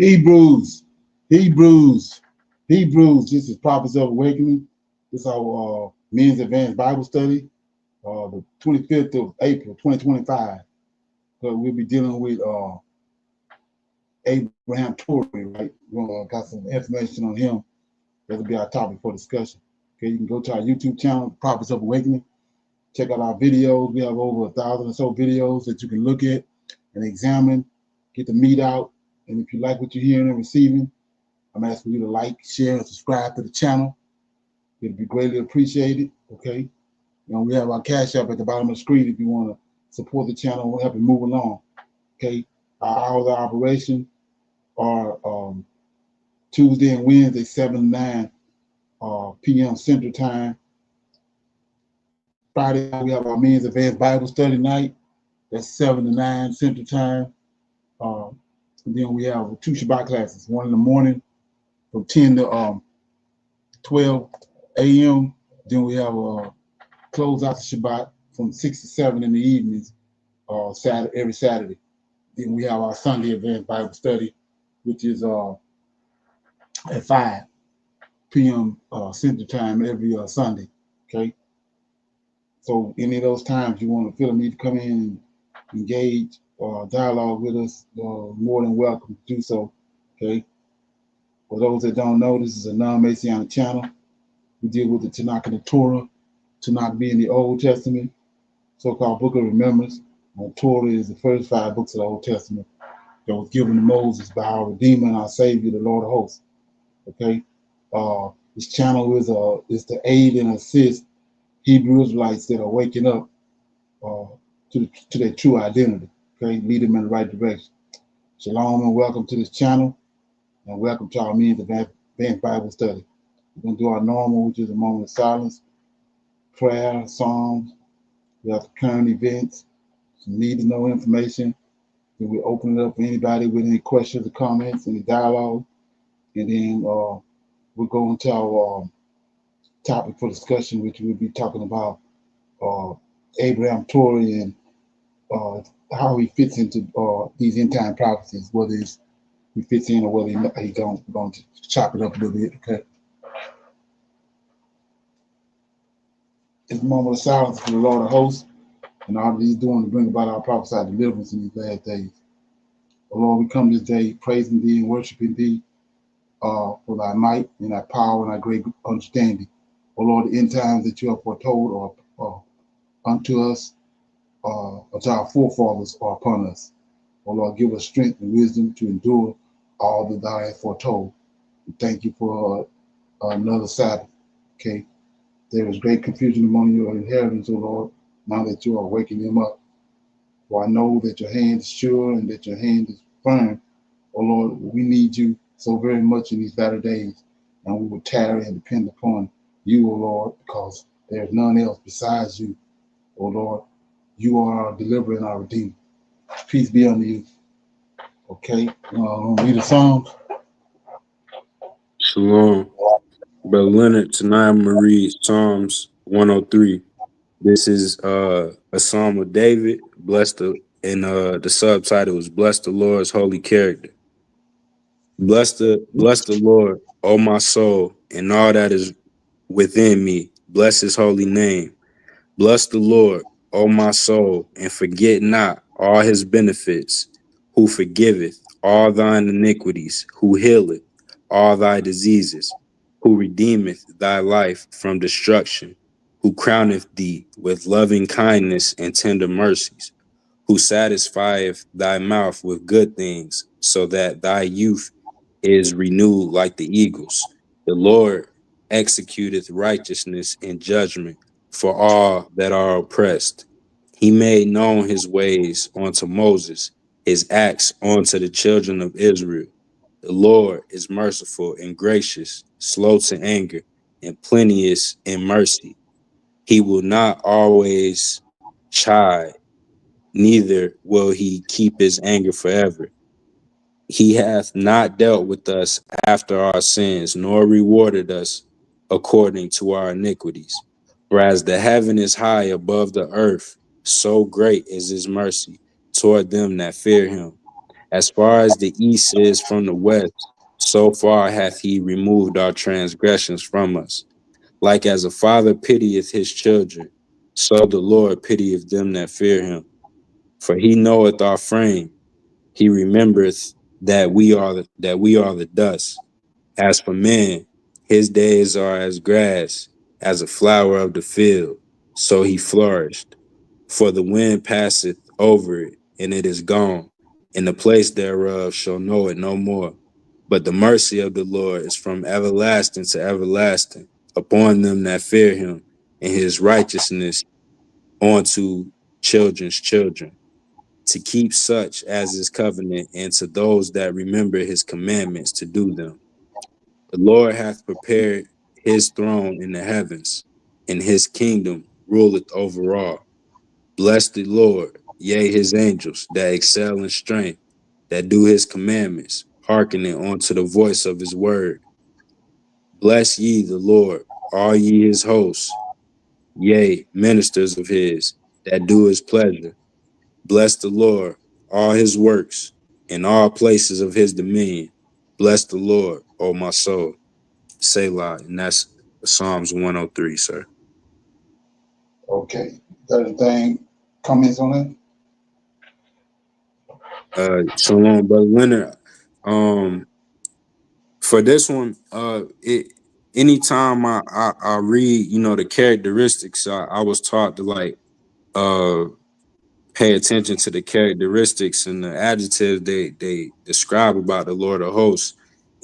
Hebrews, Hebrews, Hebrews. This is Prophets of Awakening. This is our Men's Advanced Bible Study, the 25th of April, 2025. So we'll be dealing with Abraham Torrey, right? We're got some information on him. That'll be our topic for discussion. Okay, you can go to our YouTube channel, Prophets of Awakening. Check out our videos. We have over 1,000 or so videos that you can look at and examine, get the meat out. And if you like what you're hearing and receiving, I'm asking you to like, share, and subscribe to the channel. It'll be greatly appreciated. Okay. We have our cash app at the bottom of the screen if you want to support the channel. We'll help you move along. Okay. Our hours of operation are Tuesday and Wednesday, 7 to 9 p.m. Central Time. Friday night, we have our Men's Advanced Bible Study night. That's 7 to 9 Central Time. And then we have 2 Shabbat classes, one in the morning from 10 to 12 a.m. Then we have close out the Shabbat from 6 to 7 in the evenings, every Saturday. Then we have our Sunday Advanced Bible Study, which is at 5 p.m. Central Time every Sunday. Okay. So any of those times you want to feel the need to come in and engage or dialogue with us, more than welcome to do so. Okay. For those that don't know, this is a non-Messianic channel. We deal with the Tanakh and the Torah. Tanakh being the Old Testament, so-called Book of Remembrance. And Torah is the first 5 books of the Old Testament that was given to Moses by our Redeemer and our Savior, the Lord of Hosts. Okay. This channel is to aid and assist Hebrew Israelites that are waking up to their true identity. Okay, lead them in the right direction. Shalom and welcome to this channel, and welcome to our Men's Advanced Bible Study. We're going to do our normal, which is a moment of silence, prayer, psalms. We have the current events, some need to know information. Then we open it up for anybody with any questions or comments, any dialogue, and then we'll go into our topic for discussion, which we'll be talking about Abraham Torrey and how he fits into these end time prophecies, whether he fits in or whether he don't. We're going to chop it up a little bit. Okay. It's a moment of silence for the Lord of Hosts and all that He's doing to bring about our prophesied deliverance in these last days. Oh Lord, we come this day praising Thee and worshiping Thee for Thy might and Thy power and Thy great understanding. Oh Lord, the end times that You have foretold are unto us, unto our forefathers are upon us. Oh Lord, give us strength and wisdom to endure all that Thou hast foretold. We thank You for another Sabbath. Okay. There is great confusion among Your inheritance, O Lord, now that You are waking them up. For I know that Your hand is sure and that Your hand is firm. O Lord, we need You so very much in these latter days, and we will tarry and depend upon You, O Lord, because there is none else besides You. O Lord, You are our deliverer and our redeemer. Peace be unto You. Okay, I'm gonna read a psalm. Shalom. Brother Leonard, tonight I'm going to read Psalms 103. This is a psalm of David, and the subtitle is Bless the Lord's Holy Character. Bless the Lord, O my soul, and all that is within me. Bless His holy name. Bless the Lord, O my soul, and forget not all His benefits, who forgiveth all thine iniquities, who healeth all thy diseases, who redeemeth thy life from destruction, who crowneth thee with loving kindness and tender mercies, who satisfieth thy mouth with good things, so that thy youth is renewed like the eagles. The Lord executeth righteousness and judgment for all that are oppressed. He made known His ways unto Moses, His acts unto the children of Israel. The Lord is merciful and gracious, slow to anger, and plenteous in mercy. He will not always chide, neither will He keep His anger forever. He hath not dealt with us after our sins, nor rewarded us according to our iniquities. For as the heaven is high above the earth, so great is His mercy toward them that fear Him. As far as the east is from the west, so far hath he removed our transgressions from us. Like as a father pitieth his children, so the Lord pitieth them that fear him. For he knoweth our frame, he remembereth that we are the dust. As for man, his days are as grass, as a flower of the field, so he flourished. For the wind passeth over it, and it is gone, and the place thereof shall know it no more. But the mercy of the Lord is from everlasting to everlasting upon them that fear him, and his righteousness unto children's children, to keep such as his covenant, and to those that remember his commandments to do them. The Lord hath prepared his throne in the heavens, and his kingdom ruleth over all. Bless the Lord, yea, his angels that excel in strength, that do his commandments, hearkening unto the voice of his word. Bless ye the Lord, all ye his hosts, yea, ministers of his, that do his pleasure. Bless the Lord, all his works, in all places of his dominion. Bless the Lord, O my soul. Selah, and that's Psalms 103, sir. Okay. Got anything, comments on that? Shalom, brother Leonard. For this one, anytime I read, the characteristics, I was taught to uh pay attention to the characteristics and the adjectives they describe about the Lord of hosts.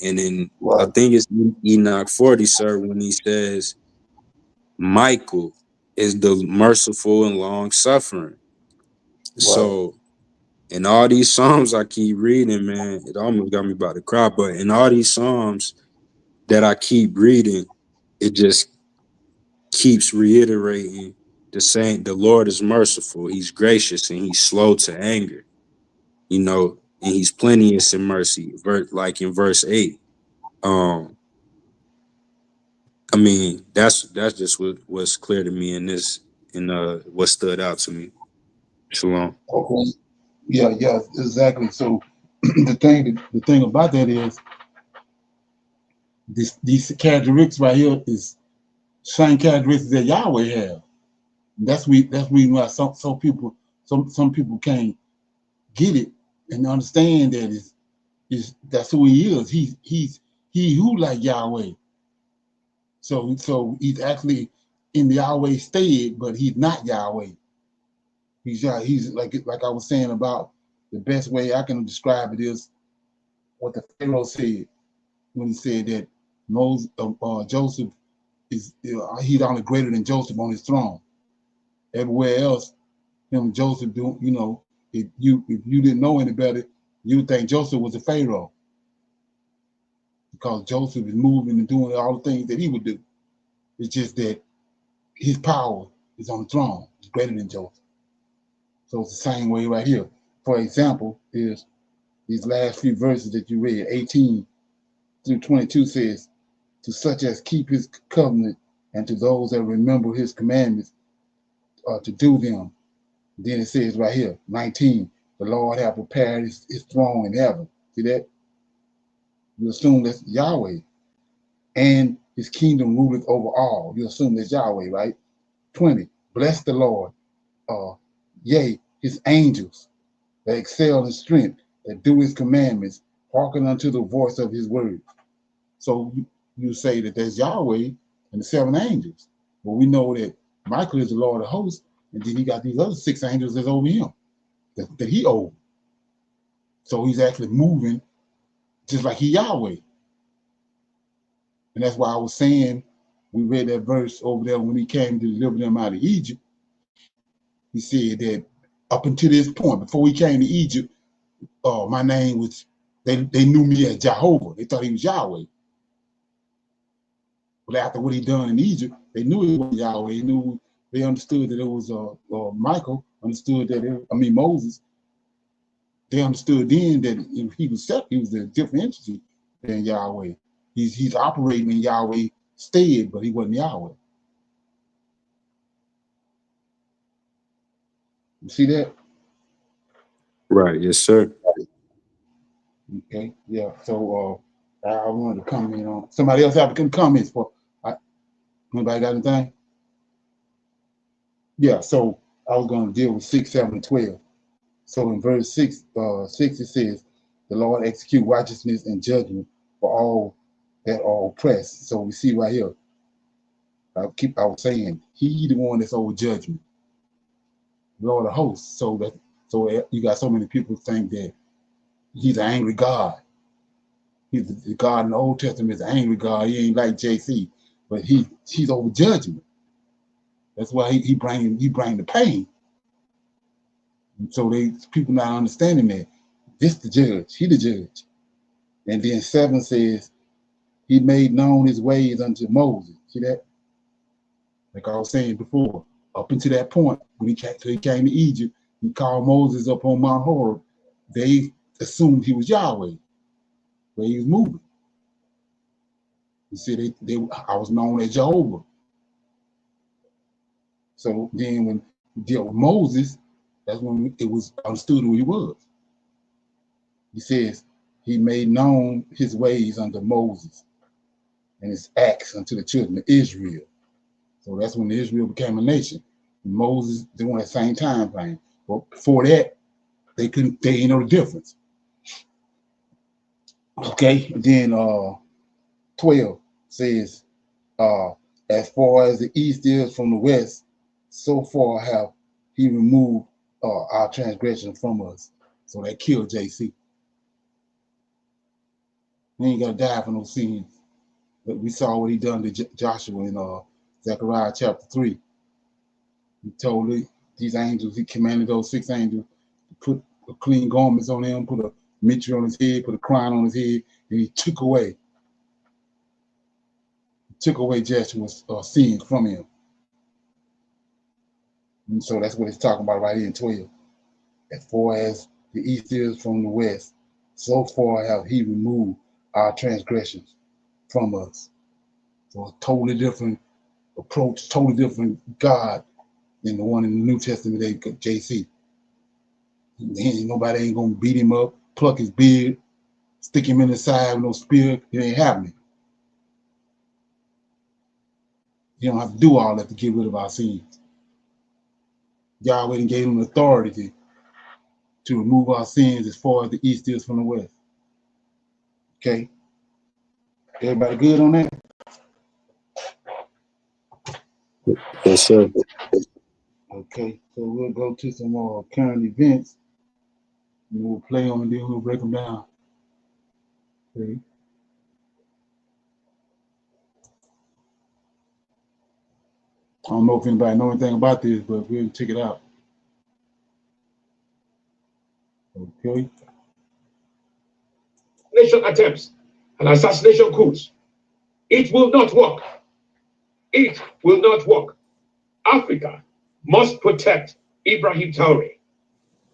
And then I Right, think it's Enoch 40, sir, when he says Michael is the merciful and long suffering. right. So in all these Psalms I keep reading, man, it almost got me about to cry. But in all these Psalms that I keep reading, it just keeps reiterating the saying, the Lord is merciful, he's gracious, and he's slow to anger, and he's plenteous in mercy, like in verse 8. Um, I mean, that's just what's clear to me in this, and what stood out to me. Shalom. Okay. Yeah, yeah, exactly. So the thing about that is these characteristics right here is same characteristics that Yahweh have. That's reason why some people can't get it and understand that is that's who he is. He who like Yahweh. So he's actually in the Yahweh stead, but he's not Yahweh. He's like I was saying about the best way I can describe it is what the Pharaoh said when he said that Joseph is he's only greater than Joseph on his throne. Everywhere else, him and Joseph do if you didn't know any better, you would think Joseph was a Pharaoh because Joseph is moving and doing all the things that he would do. It's just that his power is on the throne. It's greater than Joseph. So it's the same way right here. For example, is these last few verses that you read, 18 through 22 says, to such as keep his covenant and to those that remember his commandments to do them. Then it says right here, 19, the Lord have prepared his throne in heaven. See that? You assume that's Yahweh. And his kingdom ruleth over all. You assume that's Yahweh, right? 20, bless the Lord. Uh, Yea, his angels that excel in strength, that do his commandments, hearken unto the voice of his word. So you say that there's Yahweh and the seven angels. But we know that Michael is the Lord of hosts, and then he got these other six angels that's over him, that he owed. So he's actually moving just like he Yahweh. And that's why I was saying, we read that verse over there when he came to deliver them out of Egypt. He said that up until this point, before he came to Egypt, my name was, they knew me as Jehovah. They thought he was Yahweh. But after what he done in Egypt, they knew it was Yahweh. They understood that it was Michael, understood that Moses. They understood then that if he was separate, he was a different entity than Yahweh. He's operating in Yahweh stead, but he wasn't Yahweh. You see that? Right, yes, sir. Okay, yeah. So I wanted to comment on somebody else have any comments for. Anybody got anything? Yeah. So I was going to deal with 6, 7, and 12. So in verse 6, 6 it says, "The Lord execute righteousness and judgment for all that are oppressed." So we see right here. I was saying, He the one that's over judgment, Lord of hosts. So you got so many people think that He's an angry God. He's the God in the Old Testament is an angry God. He ain't like JC, but he's over judgment. That's why he bring the pain. And so people not understanding that this the judge. He the judge. And then 7 says He made known His ways unto Moses. See that? Like I was saying before, up until that point when he came to Egypt, He called Moses up on Mount Horeb. They assumed He was Yahweh, where He was moving. You see, I was known as Jehovah. So then when he dealt with Moses, that's when it was understood who He was. He says He made known His ways unto Moses and His acts unto the children of Israel. So that's when Israel became a nation. And Moses doing that same time frame. But before that, they ain't know the difference. Okay, and then 12 says, as far as the east is from the west, so far have He removed our transgression from us. So they killed JC. He ain't got to die for no sins. But we saw what He done to Joshua in Zechariah chapter 3. He told these angels, He commanded those 6 angels to put clean garments on him, put a mitre on his head, put a crown on his head, and He took away Joshua's sins from him. And so that's what it's talking about right here in 12. As far as the east is from the west, so far have He removed our transgressions from us. So a totally different approach, totally different God than the one in the New Testament, JC. Nobody ain't gonna beat him up, pluck his beard, stick him in the side with no spear. It ain't happening. You don't have to do all that to get rid of our sins. Yahweh gave him authority to remove our sins as far as the east is from the west. Okay? Everybody good on that? Yes, sir. Okay, so we'll go to some more current events and we'll play them and then we'll break them down. Okay. I don't know if anybody know anything about this, but we'll check it out. Okay. Nation attempts and assassination coups. It will not work. It will not work. Africa must protect Ibrahim Traore.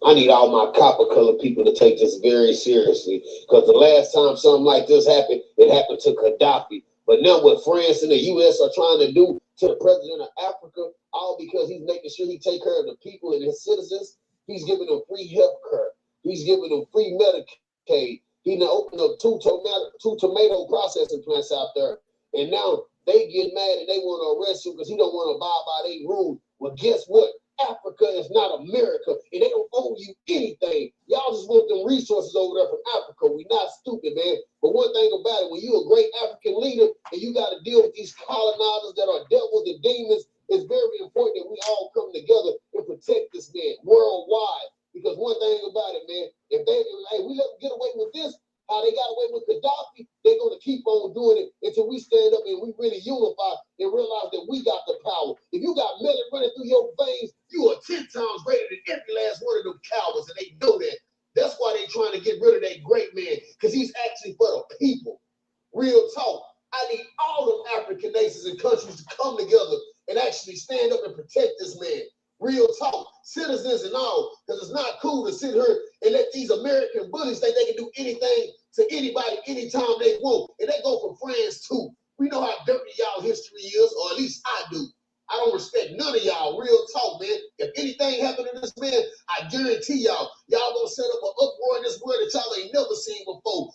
I need all my copper colored people to take this very seriously, because the last time something like this happened, it happened to Gaddafi. But now what France and the U.S. are trying to do to the president of Africa, all because he's making sure he take care of the people and his citizens, he's giving them free health care. He's giving them free Medicaid. He now opened up two tomato processing plants out there. And now they get mad and they want to arrest him because he don't want to abide by their rules. Well, guess what? Africa is not America, and they don't owe you anything. Y'all just want them resources over there from Africa. We're not stupid, man. But one thing about it, when you're a great African leader and you got to deal with these colonizers that are devils and demons, it's very important that we all come together and protect this man worldwide. Because one thing about it, man, if we let them get away with this, how they got away with Gaddafi, they're going to keep on doing it until we stand up and we really unify and realize that we got the power. If you got millet running through your veins, you are 10 times greater than every last one of them cowards, and they know that. That's why they're trying to get rid of that great man, because he's actually for the people. Real talk. I need all of African nations and countries to come together and actually stand up and protect this man. Real talk, citizens and all, because it's not cool to sit here and let these American bullies think they can do anything to anybody anytime they want. And they go for France too. We know how dirty y'all history is, or at least I do. I don't respect none of y'all. Real talk, man. If anything happened to this man, I guarantee y'all gonna set up an uproar in this world that y'all ain't never seen before.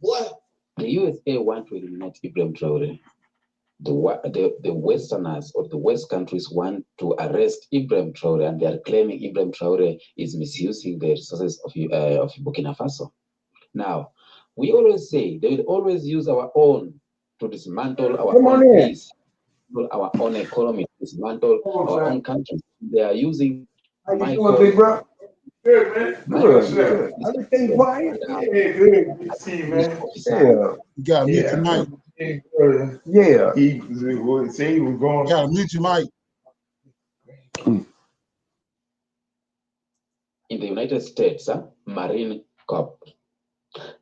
What? The USA want to eliminate Ibrahim Traore. The Westerners or the West countries want to arrest Ibrahim Traore, and they are claiming Ibrahim Traore is misusing the resources of Burkina Faso. Now, we always say they will always use our own to dismantle our own peace, our own economy, dismantle our own countries. They are using Good, man. Good. Everything quiet? Yeah, good. See, man. Yeah. You gotta mute your mic. Yeah. He was going. You gotta mute your mic. In the United States, Marine Corps,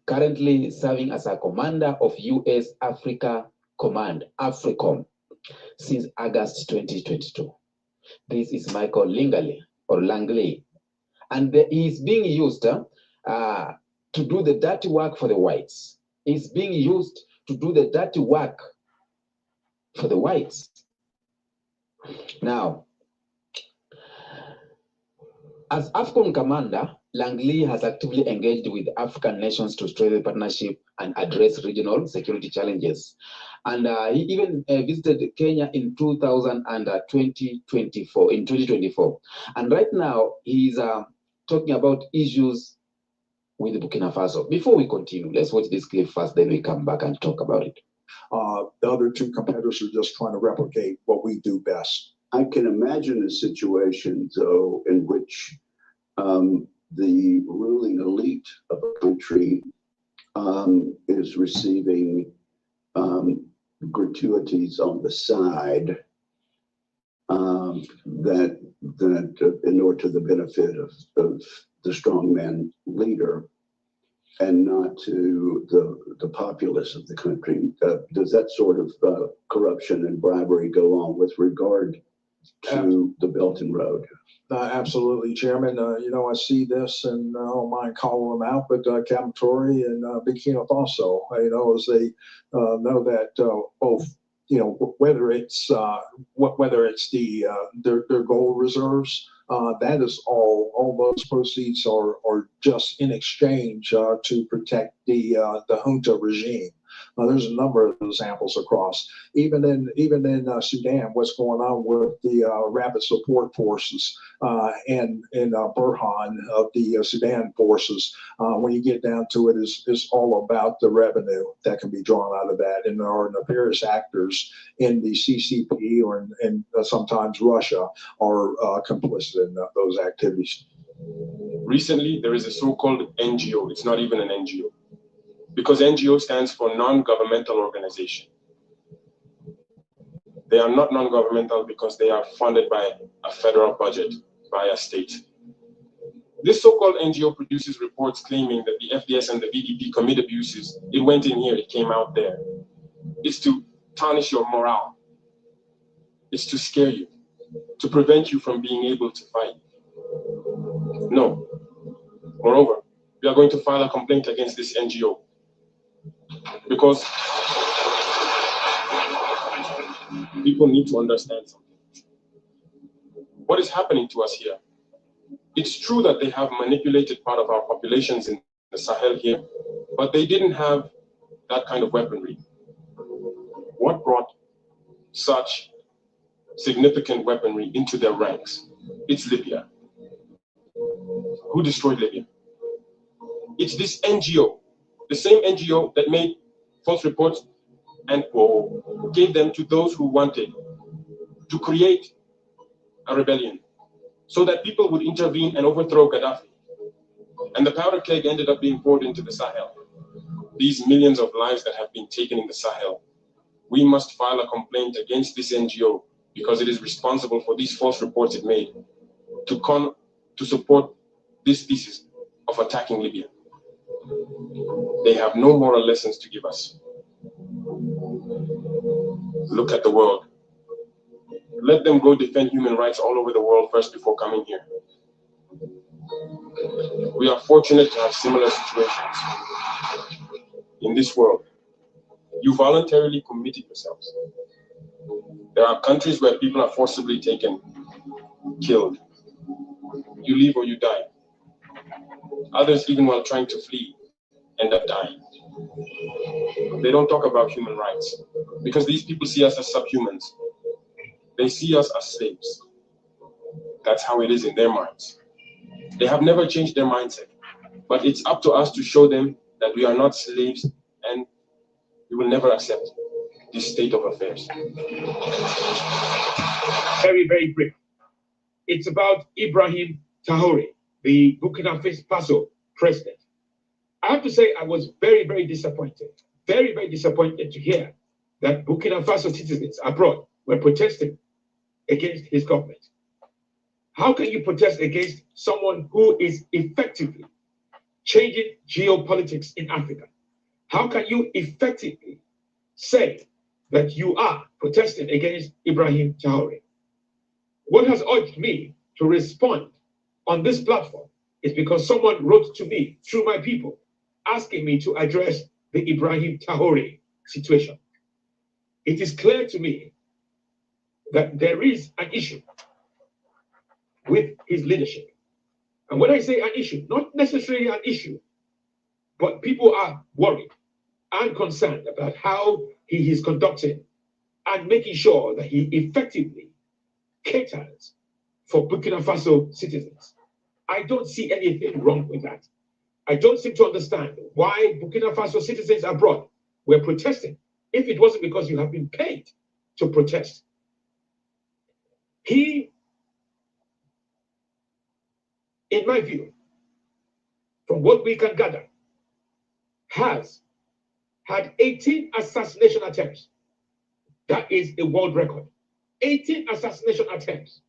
currently serving as a commander of U.S. Africa Command, AFRICOM, since August 2022. This is Michael Langley, and he is being used to do the dirty work for the whites. He's being used to do the dirty work for the whites. Now, as AFRICOM commander, Langley has actively engaged with African nations to strengthen partnership and address regional security challenges. And he even visited Kenya in 2024. And right now, he's talking about issues with Burkina Faso. Before we continue, let's watch this clip first, then we come back and talk about it. The other two competitors are just trying to replicate what we do best. I can imagine a situation, though, in which the ruling elite of a country is receiving gratuities on the side that in order to the benefit of the strongman leader and not to the populace of the country. Does that sort of corruption and bribery go on with regard to the Belt and Road? Absolutely, Chairman. I see this, and I don't mind calling them out, but Captain and Burkina Faso, as they know that both, whether it's their gold reserves, that is all those proceeds are just in exchange to protect the junta regime. There's a number of examples across, even in Sudan, what's going on with the rapid support forces and Burhan of the Sudan forces. When you get down to it, is all about the revenue that can be drawn out of that, and there are nefarious actors in the CCP and sometimes Russia are complicit in those activities. Recently, there is a so-called NGO. It's not even an NGO. Because NGO stands for non-governmental organization. They are not non-governmental because they are funded by a federal budget, by a state. This so-called NGO produces reports claiming that the FDS and the VDP commit abuses. It went in here, it came out there. It's to tarnish your morale. It's to scare you, to prevent you from being able to fight. No. Moreover, we are going to file a complaint against this NGO. Because people need to understand something. What is happening to us here? It's true that they have manipulated part of our populations in the Sahel here, but they didn't have that kind of weaponry. What brought such significant weaponry into their ranks? It's Libya. Who destroyed Libya? It's this NGO, the same NGO that made false reports and gave them to those who wanted to create a rebellion so that people would intervene and overthrow Gaddafi. And the powder keg ended up being poured into the Sahel. These millions of lives that have been taken in the Sahel, we must file a complaint against this NGO because it is responsible for these false reports it made to support this thesis of attacking Libya. They have no moral lessons to give us. Look at the world. Let them go defend human rights all over the world first before coming here. We are fortunate to have similar situations in this world. You voluntarily committed yourselves There are countries where people are forcibly taken, killed. You live or you die. Others, even while trying to flee, end up dying. They don't talk about human rights because these people see us as subhumans. They see us as slaves. That's how it is in their minds. They have never changed their mindset, but it's up to us to show them that we are not slaves and we will never accept this state of affairs. Very, very brief. It's about Ibrahim Traoré, the Burkina Faso president. I have to say I was very, very disappointed. Very, very disappointed to hear that Burkina Faso citizens abroad were protesting against his government. How can you protest against someone who is effectively changing geopolitics in Africa? How can you effectively say that you are protesting against Ibrahim Traoré? What has urged me to respond on this platform is because someone wrote to me through my people asking me to address the Ibrahim Traoré situation. It is clear to me that there is an issue with his leadership. And when I say an issue, not necessarily an issue, but people are worried and concerned about how he is conducting and making sure that he effectively caters for Burkina Faso citizens. I don't see anything wrong with that. I don't seem to understand why Burkina Faso citizens abroad were protesting if it wasn't because you have been paid to protest. He, in my view, from what we can gather, has had 18 assassination attempts. That is a world record. 18 assassination attempts.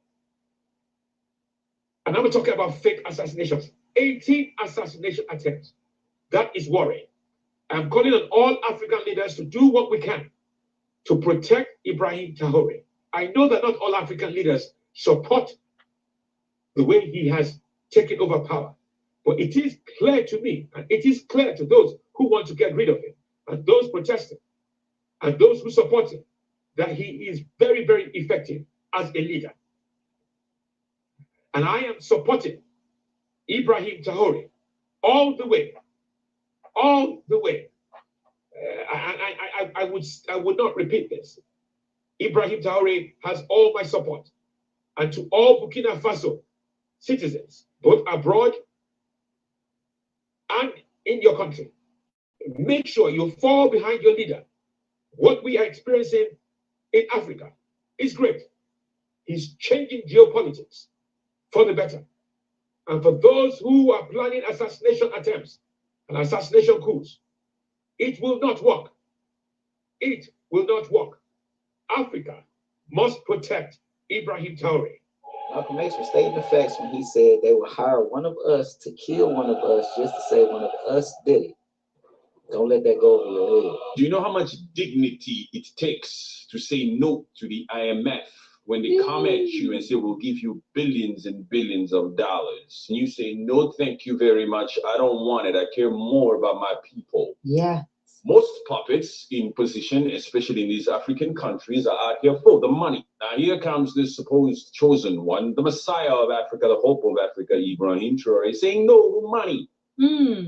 And I'm talking about fake assassinations. 18 assassination attempts. That is worrying. I'm calling on all African leaders to do what we can to protect Ibrahim Traoré. I know that not all African leaders support the way he has taken over power, but it is clear to me, and it is clear to those who want to get rid of him, and those protesting, and those who support him, that he is very, very effective as a leader. And I am supporting Ibrahim Traoré all the way, all the way. I would not repeat this. Ibrahim Traoré has all my support. And to all Burkina Faso citizens, both abroad and in your country, make sure you fall behind your leader. What we are experiencing in Africa is great. He's changing geopolitics for the better. And for those who are planning assassination attempts and assassination coups, it will not work. It will not work. Africa must protect Ibrahim Traoré. Malcolm X was stating the facts when he said they will hire one of us to kill one of us just to say one of us did it. Don't let that go over your head. Do you know how much dignity it takes to say no to the IMF when they come at you and say, we'll give you billions and billions of dollars? And you say, no, thank you very much. I don't want it. I care more about my people. Yeah. Most puppets in position, especially in these African countries, are out here for the money. Now here comes this supposed chosen one, the Messiah of Africa, the hope of Africa, Ibrahim Traoré, saying no money.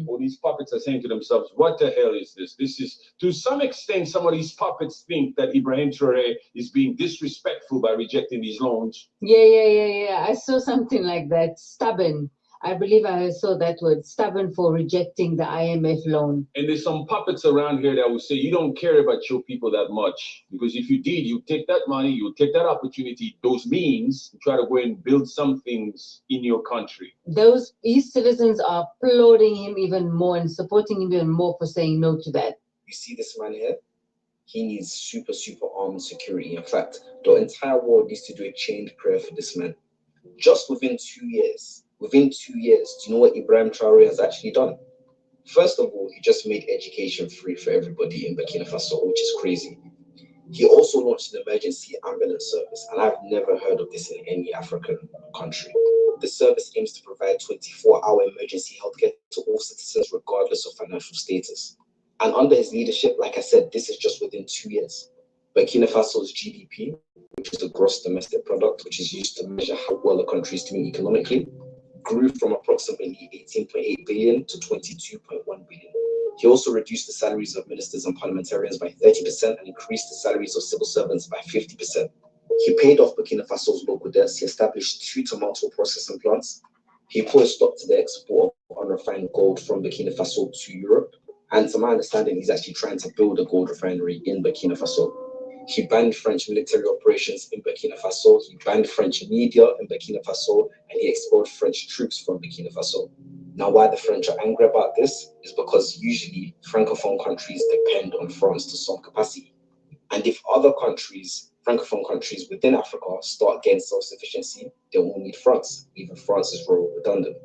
All these puppets are saying to themselves, what the hell is this? This is, to some extent, some of these puppets think that Ibrahim Traoré is being disrespectful by rejecting these loans. Yeah. I saw something like that. Stubborn. I believe I saw that word, stubborn for rejecting the IMF loan. And there's some puppets around here that will say, you don't care about your people that much. Because if you did, you take that money, you take that opportunity, those means, to try to go and build some things in your country. His citizens are applauding him even more and supporting him even more for saying no to that. You see this man here? He needs super armed security. In fact, the entire world needs to do a chained prayer for this man. Just within 2 years, do you know what Ibrahim Traoré has actually done? First of all, he just made education free for everybody in Burkina Faso, which is crazy. He also launched an emergency ambulance service, and I've never heard of this in any African country. The service aims to provide 24-hour emergency healthcare to all citizens, regardless of financial status. And under his leadership, like I said, this is just within 2 years. Burkina Faso's GDP, which is the gross domestic product, which is used to measure how well a country is doing economically, grew from approximately 18.8 billion to 22.1 billion. He also reduced the salaries of ministers and parliamentarians by 30% and increased the salaries of civil servants by 50%. He paid off Burkina Faso's local debts. He established 2 tomato processing plants. He put a stop to the export of unrefined gold from Burkina Faso to Europe. And to my understanding, he's actually trying to build a gold refinery in Burkina Faso. He banned French military operations in Burkina Faso. He banned French media in Burkina Faso, and he expelled French troops from Burkina Faso. Now, why the French are angry about this is because usually Francophone countries depend on France to some capacity. And if other countries, Francophone countries within Africa, start getting self-sufficiency, they won't need France. Even France is redundant.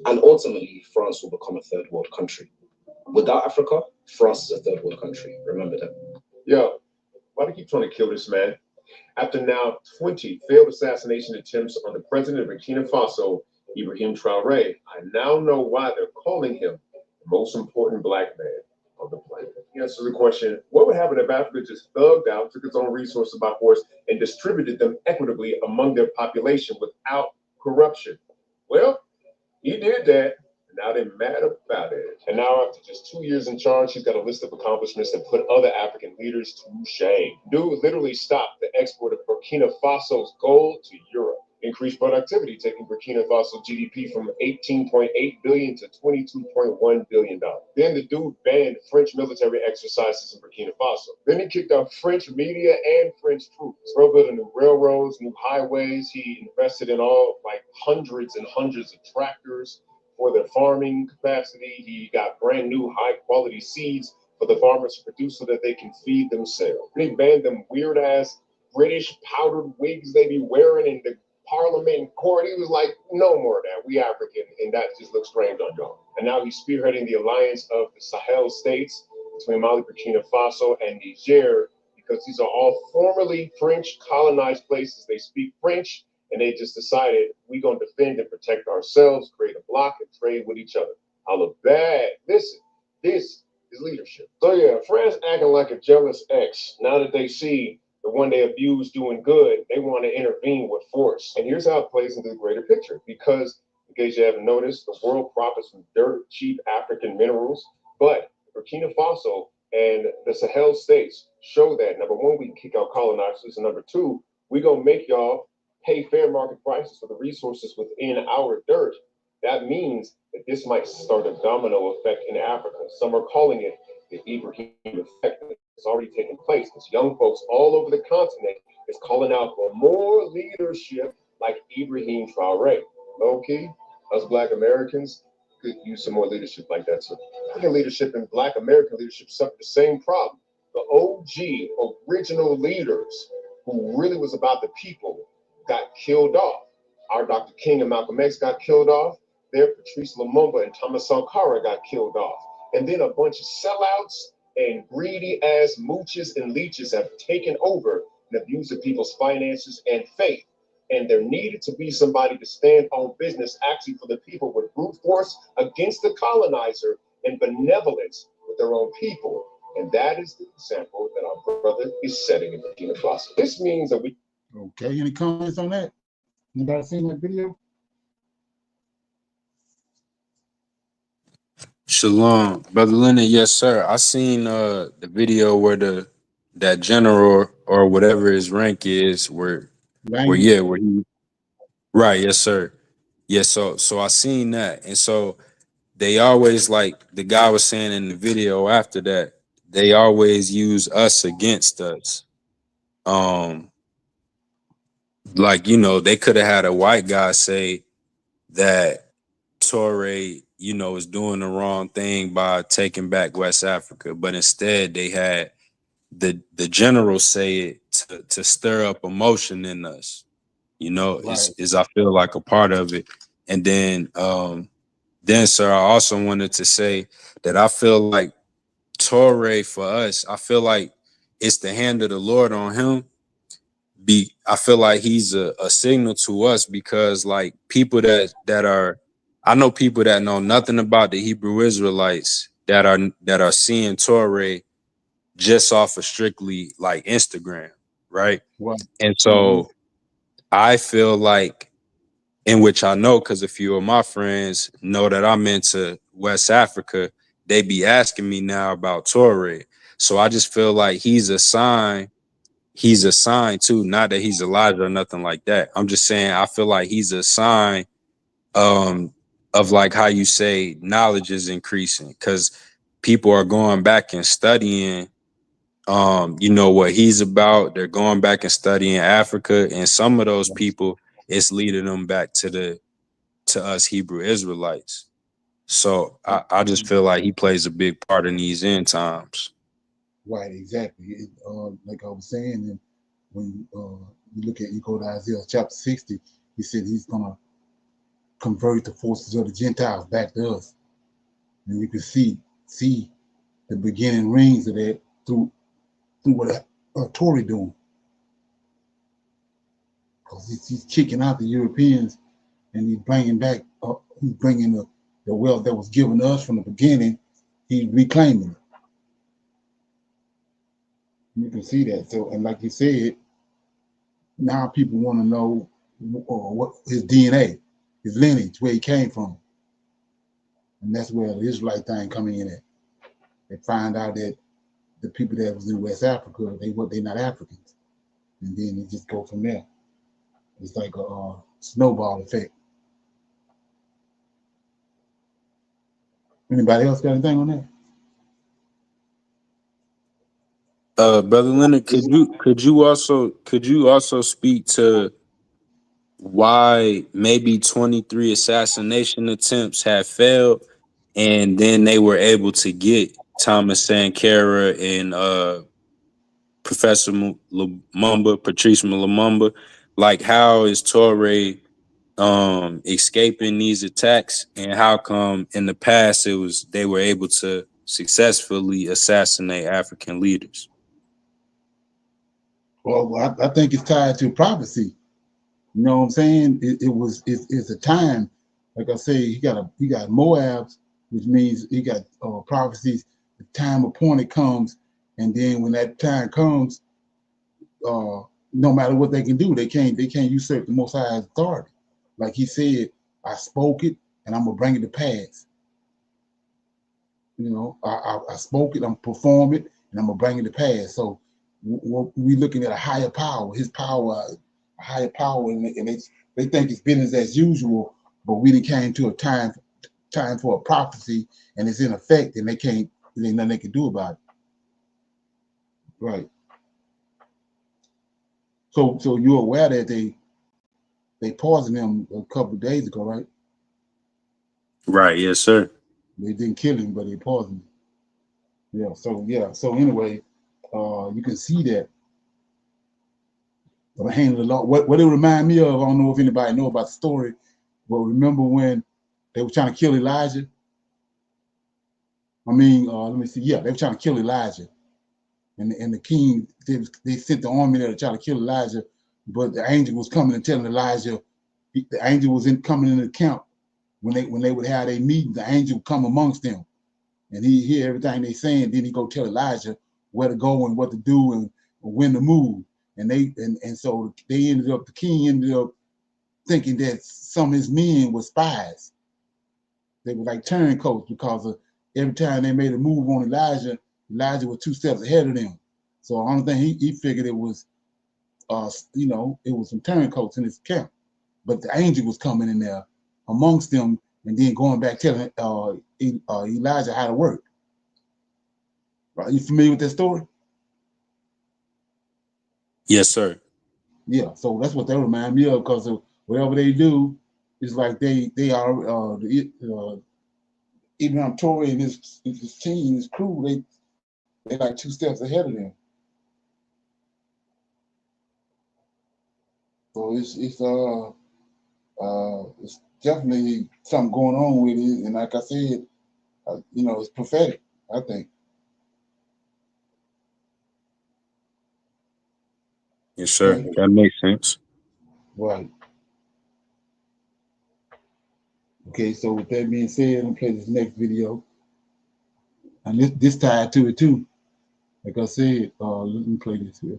And ultimately, France will become a third world country. Without Africa, France is a third world country. Remember that. Yo, why do you keep trying to kill this man? After now 20 failed assassination attempts on the president of Burkina Faso, Ibrahim Traoré, I now know why they're calling him the most important black man on the planet. He answers the question, what would happen if Africa just thugged out, took its own resources by force, and distributed them equitably among their population without corruption? Well, he did that. Now they're mad about it. And now after just 2 years in charge, he's got a list of accomplishments that put other African leaders to shame. Dude literally stopped the export of Burkina Faso's gold to Europe. Increased productivity, taking Burkina Faso GDP from 18.8 billion to 22.1 billion dollars. Then the dude banned French military exercises in Burkina Faso. Then he kicked out French media and French troops. Bro built new railroads, new highways. He invested in all like hundreds and hundreds of tractors for their farming capacity. He got brand new high quality seeds for the farmers to produce so that they can feed themselves. And he banned them weird ass British powdered wigs they be wearing in the parliament and court. He was like, no more of that. We African, and that just looks strange on y'all. And now he's spearheading the alliance of the Sahel states between Mali, Burkina Faso, and Niger, because these are all formerly French colonized places. They speak French, and they just decided we're going to defend and protect ourselves, create a block, and trade with each other. I look bad. Listen, this is leadership. So yeah, France acting like a jealous ex. Now that they see the one they abused doing good, they want to intervene with force. And here's how it plays into the greater picture. Because, in case you haven't noticed, the world profits from dirt, cheap African minerals. But Burkina Faso and the Sahel states show that, number one, we can kick out colonizers, and number two, we're going to make y'all pay fair market prices for the resources within our dirt. That means that this might start a domino effect in Africa. Some are calling it the Ibrahim effect. It's already taken place because young folks all over the continent is calling out for more leadership like Ibrahim Traoré. Okay, us Black Americans could use some more leadership like that. So African leadership and Black American leadership suffer the same problem. The OG original leaders who really was about the people got killed off. Our Dr. King and Malcolm X got killed off. Their Patrice Lumumba and Thomas Sankara got killed off. And then a bunch of sellouts and greedy ass mooches and leeches have taken over and abused the people's finances and faith. And there needed to be somebody to stand on business actually for the people with brute force against the colonizer and benevolence with their own people. And that is the example that our brother is setting in Burkina Faso. This means that we... Okay, any comments on that? Anybody seen that video? Shalom, Brother Leonard. Yes, sir. I seen the video where that general or whatever his rank is, where he right. Yes, sir. Yes, so I seen that, and so they always, like the guy was saying in the video after that, they always use us against us. Like, you know, they could have had a white guy say that Toure, you know, is doing the wrong thing by taking back West Africa, but instead they had the general say it to stir up emotion in us. You know, Right. is I feel like a part of it. And then sir, I also wanted to say that I feel like Toure for us, I feel like it's the hand of the Lord on him. I feel like he's a signal to us, because like people that are, I know people that know nothing about the Hebrew Israelites that are seeing Toure just off of strictly like Instagram, right? Right. And so I feel like, in which I know because a few of my friends know that I'm into West Africa, they be asking me now about Torre. So I just feel like he's a sign too, not that he's Elijah or nothing like that. I'm just saying I feel like he's a sign of like how you say knowledge is increasing, because people are going back and studying you know what he's about. They're going back and studying Africa, and some of those people, it's leading them back to us Hebrew Israelites. So I just feel like he plays a big part in these end times. Right, exactly. Like I was saying, and when you go to Isaiah chapter 60, he said he's gonna convert the forces of the Gentiles back to us, and you can see the beginning rings of that through what Tory doing, because he's kicking out the Europeans and he's bringing back he's bringing the wealth that was given to us from the beginning. He's reclaiming it. You can see that. So, and like you said, now people want to know what his DNA, his lineage, where he came from, and that's where the Israelite thing coming in at. They find out that the people that was in West Africa, they're not Africans, and then they just go from there. It's like a snowball effect. Anybody else got anything on that? Brother Leonard, could you also speak to why maybe 23 assassination attempts have failed, and then they were able to get Thomas Sankara and Professor Lumumba, Patrice Lumumba? Like, how is Torre escaping these attacks, and how come in the past they were able to successfully assassinate African leaders? Well, I think it's tied to prophecy. You know what I'm saying? It's a time. Like I say, he got Moabs, which means he got prophecies. The time appointed comes, and then when that time comes, no matter what they can do, they can't usurp the Most High's authority. Like he said, I spoke it, and I'm gonna bring it to pass. You know, I spoke it, I'm perform it, and I'm gonna bring it to pass. So we looking at a higher power, his power, a higher power, and they think it's business as usual, but we done came to a time for a prophecy, and it's in effect, and there ain't nothing they can do about it. Right. So you're aware that they poisoned him a couple of days ago, right? Right. Yes, sir. They didn't kill him, but they poisoned him. Yeah. So anyway, you can see that the hand of the Lord. What it remind me of, I don't know if anybody know about the story, but remember when they were trying to kill Elijah? I mean, let me see. Yeah, they were trying to kill Elijah, and the king they sent the army there to try to kill Elijah, but the angel was coming and telling Elijah, the angel was coming in the camp when they would have their meeting. The angel would come amongst them, and he hear everything they saying. Then he go tell Elijah where to go and what to do and when to move. And so the king ended up thinking that some of his men were spies. They were like turncoats because of every time they made a move on Elijah, Elijah was 2 steps ahead of them. So the only thing he figured it was, it was some turncoats in his camp. But the angel was coming in there amongst them and then going back telling Elijah how to work. Right? You familiar with that story? Yes, sir. Yeah. So that's what they remind me of, because whatever they do, it's like they are even Torre and his team, his crew, they like 2 steps ahead of them. So it's definitely something going on with it, and like I said, it's prophetic, I think. Yes, sir. Right. That makes sense. Right. Okay. So with that being said, I'm gonna play this next video, and this tied to it too. Like I said, let me play this here.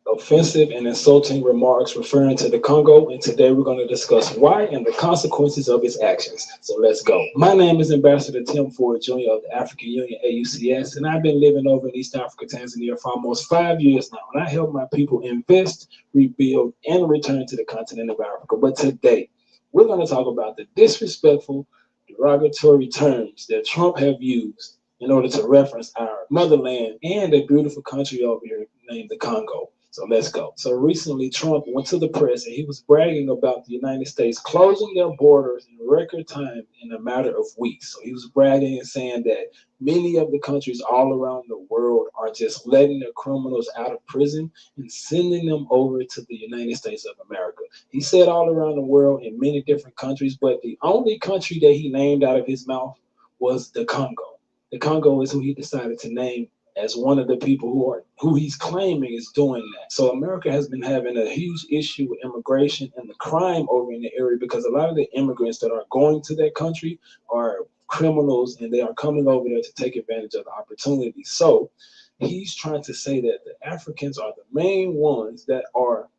Offensive and insulting remarks referring to the Congo, and today we're going to discuss why and the consequences of his actions. So let's go. My name is Ambassador Tim Ford Jr. of the African Union, AUCS, and I've been living over in East Africa, Tanzania for almost 5 years now, and I help my people invest, rebuild, and return to the continent of Africa. But today, we're going to talk about the disrespectful, derogatory terms that Trump have used in order to reference our motherland and a beautiful country over here named the Congo. So let's go. So recently, Trump went to the press and he was bragging about the United States closing their borders in record time in a matter of weeks. So he was bragging and saying that many of the countries all around the world are just letting their criminals out of prison and sending them over to the United States of America. He said all around the world in many different countries, but the only country that he named out of his mouth was the Congo. The Congo is who he decided to name as one of the people who he's claiming is doing that. So America has been having a huge issue with immigration and the crime over in the area because a lot of the immigrants that are going to that country are criminals and they are coming over there to take advantage of the opportunity. So he's trying to say that the Africans are the main ones that are.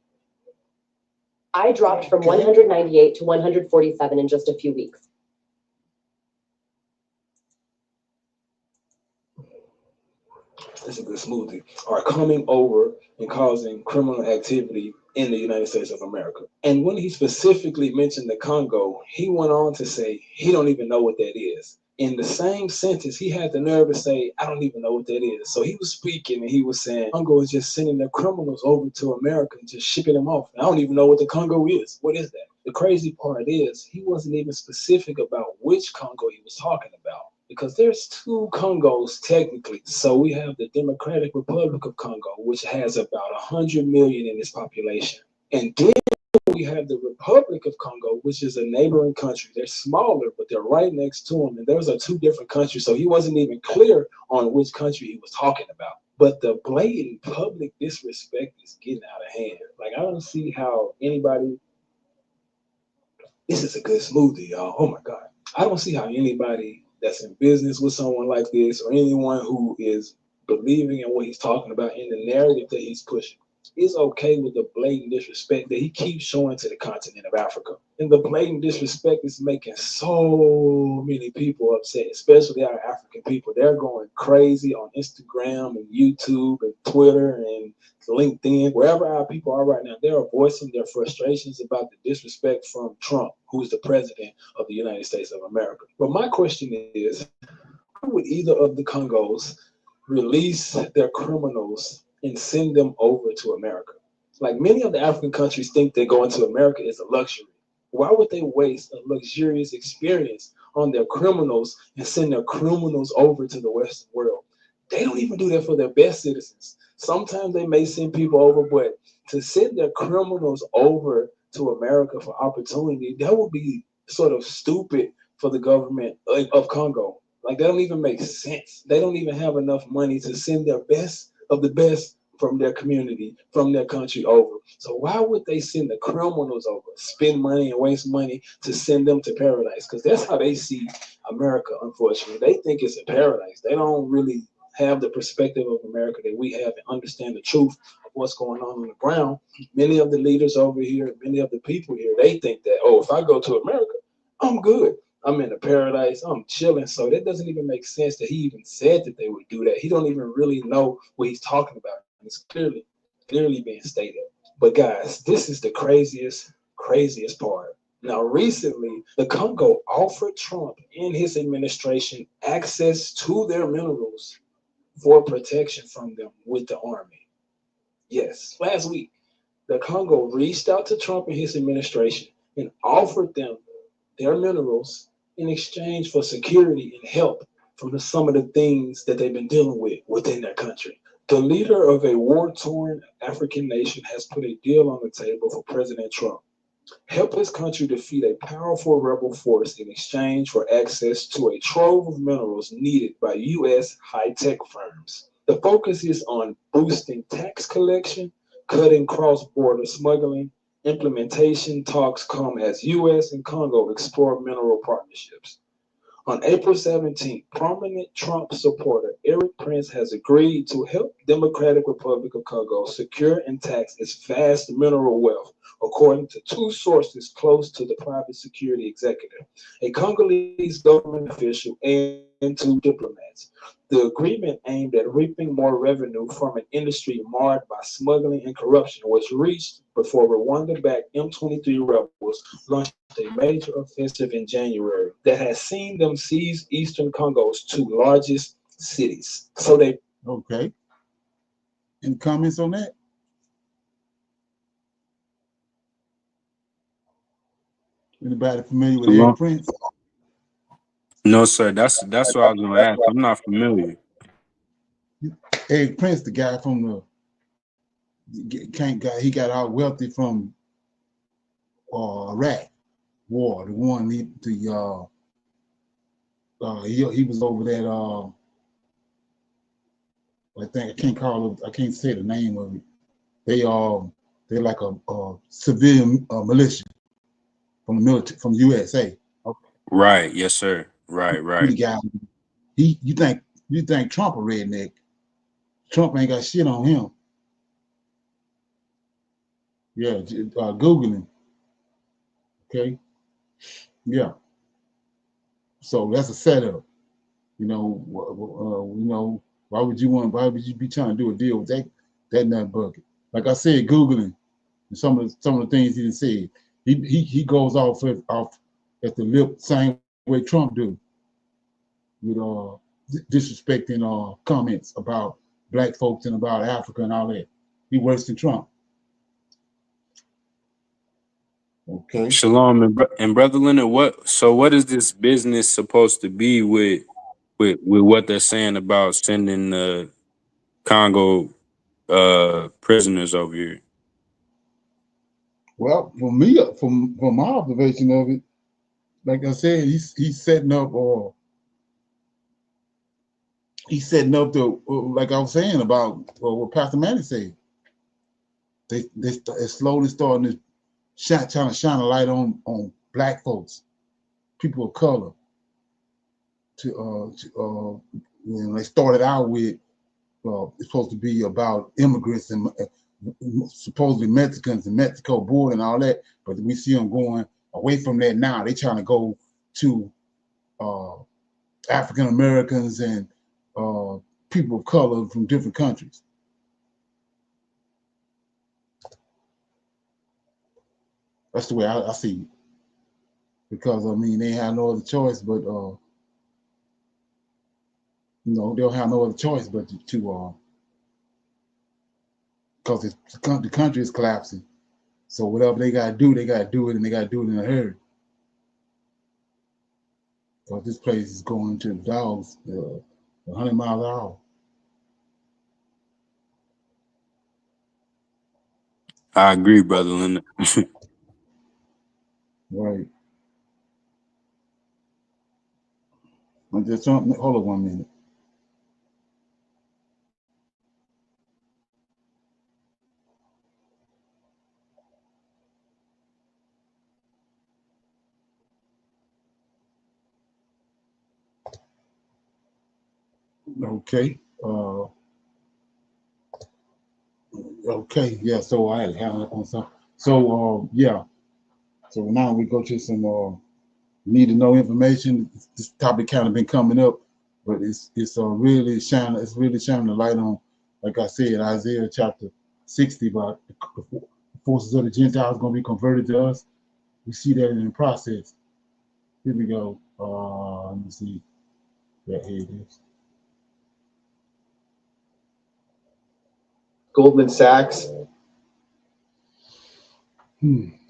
I dropped from 198 to 147 in just a few weeks. It's a good smoothie, are coming over and causing criminal activity in the United States of America. And when he specifically mentioned the Congo, he went on to say he don't even know what that is. In the same sentence, he had the nerve to say, I don't even know what that is. So he was speaking and he was saying, Congo is just sending their criminals over to America and just shipping them off. And I don't even know what the Congo is. What is that? The crazy part is he wasn't even specific about which Congo he was talking about. Because there's two Congos technically. So we have the Democratic Republic of Congo, which has about 100 million in its population. And then we have the Republic of Congo, which is a neighboring country. They're smaller, but they're right next to them. And those are two different countries. So he wasn't even clear on which country he was talking about. But the blatant public disrespect is getting out of hand. Like, I don't see how anybody. This is a good smoothie, y'all. Oh my God. I don't see how anybody that's in business with someone like this or anyone who is believing in what he's talking about in the narrative that he's pushing is okay with the blatant disrespect that he keeps showing to the continent of Africa. And the blatant disrespect is making so many people upset, especially our African people. They're going crazy on Instagram and YouTube and Twitter and LinkedIn, wherever our people are right now. They are voicing their frustrations about the disrespect from Trump, who's the president of the United States of America. But my question is, why would either of the Congos release their criminals and send them over to America? Like, many of the African countries think that going to America is a luxury. Why would they waste a luxurious experience on their criminals and send their criminals over to the Western world? They don't even do that for their best citizens. Sometimes they may send people over, but to send their criminals over to America for opportunity, that would be sort of stupid for the government of Congo. Like, that don't even make sense. They don't even have enough money to send their best of the best from their community, from their country over. So why would they send the criminals over, spend money and waste money to send them to paradise? Because that's how they see America, unfortunately. They think it's a paradise. They don't really have the perspective of America that we have and understand the truth of what's going on the ground. Many of the leaders over here, many of the people here, they think that, oh, if I go to America, I'm good. I'm in a paradise. I'm chilling. So that doesn't even make sense that he even said that they would do that. He don't even really know what he's talking about. It's clearly being stated. But guys, this is the craziest part. Now, recently, the Congo offered Trump and his administration access to their minerals for protection from them with the army. Yes, last week, the Congo reached out to Trump and his administration and offered them their minerals in exchange for security and help from some of the things that they've been dealing with within their country. The leader of a war-torn African nation has put a deal on the table for President Trump. Help his country defeat a powerful rebel force in exchange for access to a trove of minerals needed by U.S. high-tech firms. The focus is on boosting tax collection, cutting cross-border smuggling. Implementation talks come as U.S. and Congo explore mineral partnerships. On April 17th, prominent Trump supporter Eric Prince has agreed to help Democratic Republic of Congo secure and tax its vast mineral wealth, according to two sources close to the private security executive, a Congolese government official and two diplomats. The agreement aimed at reaping more revenue from an industry marred by smuggling and corruption was reached before Rwanda-backed M23 rebels launched a major offensive in January that has seen them seize eastern Congo's two largest cities. So they Okay. Any comments on that? Anybody familiar with Eric Prince? No, sir. That's what I was gonna ask. I'm not familiar. Eric Prince, the guy from he got out wealthy from Iraq war, the one he was over that I think I can't say the name of it. They're like a civilian militia from the military from USA. Right. Yes, sir. Right. The guy, you think Trump a redneck? Trump ain't got shit on him. Yeah, Googling. Okay. Yeah. So that's a setup. You know, why would you be trying to do a deal with that nut bucket? Like I said, Googling and some of the things he said. He goes off at the lip same way Trump do, with disrespecting comments about black folks and about Africa and all that. He worse than Trump. Okay. Shalom and Brother Leonard, what is this business supposed to be with what they're saying about sending the Congo prisoners over here? Well, for me, from my observation of it, like I said, he's setting up to like I was saying about what Pastor Manny said. They're slowly starting to trying to shine a light on black folks, people of color. They started out with it's supposed to be about immigrants and supposedly Mexicans and Mexico border and all that, but we see them going away from that now. They're trying to go to African Americans and people of color from different countries. That's the way I see it. Because I mean, they have no other choice but they'll have no other choice but to because the country is collapsing. So whatever they gotta do it, and they gotta do it in a hurry. Because this place is going to the dogs 100 miles an hour. I agree, Brother Leonard. Right. I'm just hold on 1 minute. Okay. Okay. Yeah. So I had to handle up on something. So yeah. So now we go to some need to know information. This topic kind of been coming up, but it's really shining. It's really shining a light on, like I said, Isaiah chapter 60 about the forces of the Gentiles going to be converted to us. We see that in the process. Here we go. Let me see. Yeah, here it is. Goldman Sachs.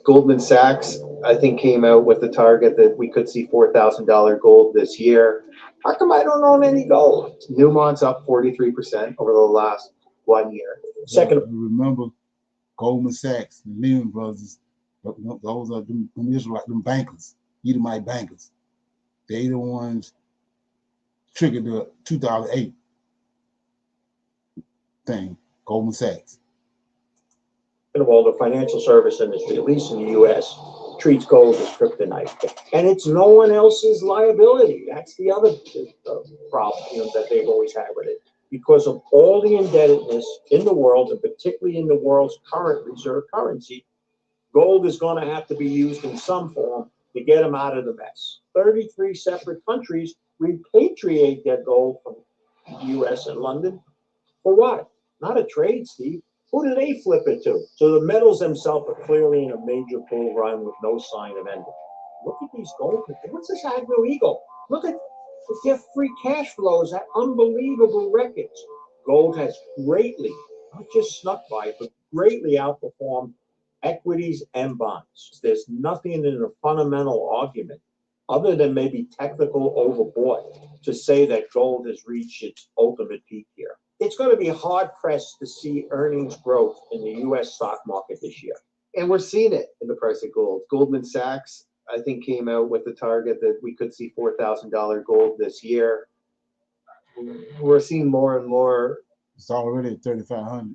Goldman Sachs, I think, came out with the target that we could see $4,000 gold this year. How come I don't own any gold? Newmont's up 43% over the last 1 year. Second, remember Goldman Sachs, the Lehman Brothers, those are them Israelites, them bankers, Edomite bankers. They the ones triggered the 2008 thing, Goldman Sachs. of all, the financial service industry, at least in the U.S., treats gold as kryptonite, and it's no one else's liability. That's the other problem, that they've always had with it. Because of all the indebtedness in the world, and particularly in the world's current reserve currency, gold is going to have to be used in some form to get them out of the mess. 33 separate countries repatriate their gold from the U.S. and London. For what? Not a trade, Steve. Who do they flip it to? So the metals themselves are clearly in a major bull run with no sign of ending. Look at these gold. What's this Agro Eagle? Look at their free cash flows at unbelievable records. Gold has greatly, not just snuck by, but greatly outperformed equities and bonds. There's nothing in the fundamental argument, other than maybe technical overbought, to say that gold has reached its ultimate peak here. It's going to be hard-pressed to see earnings growth in the U.S. stock market this year. And we're seeing it in the price of gold. Goldman Sachs, I think, came out with the target that we could see $4,000 gold this year. We're seeing more and more. It's already at 3,500.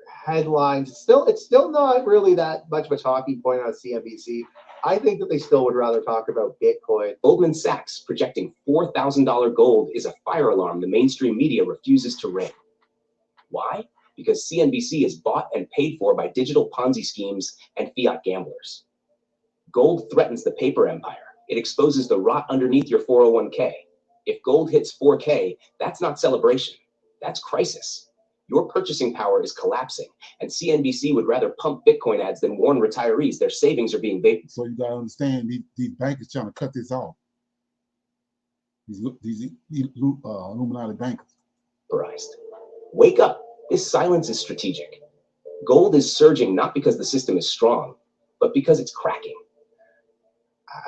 Headlines. It's still not really that much of a talking point on CNBC. I think that they still would rather talk about Bitcoin. Goldman Sachs projecting $4,000 gold is a fire alarm the mainstream media refuses to ring. Why? Because CNBC is bought and paid for by digital Ponzi schemes and fiat gamblers. Gold threatens the paper empire. It exposes the rot underneath your 401k. If gold hits 4K, that's not celebration. That's crisis. Your purchasing power is collapsing, and CNBC would rather pump Bitcoin ads than warn retirees their savings are being vaped. So you got to understand, these bankers trying to cut this off. These Illuminati bankers. Wake up. This silence is strategic. Gold is surging not because the system is strong, but because it's cracking.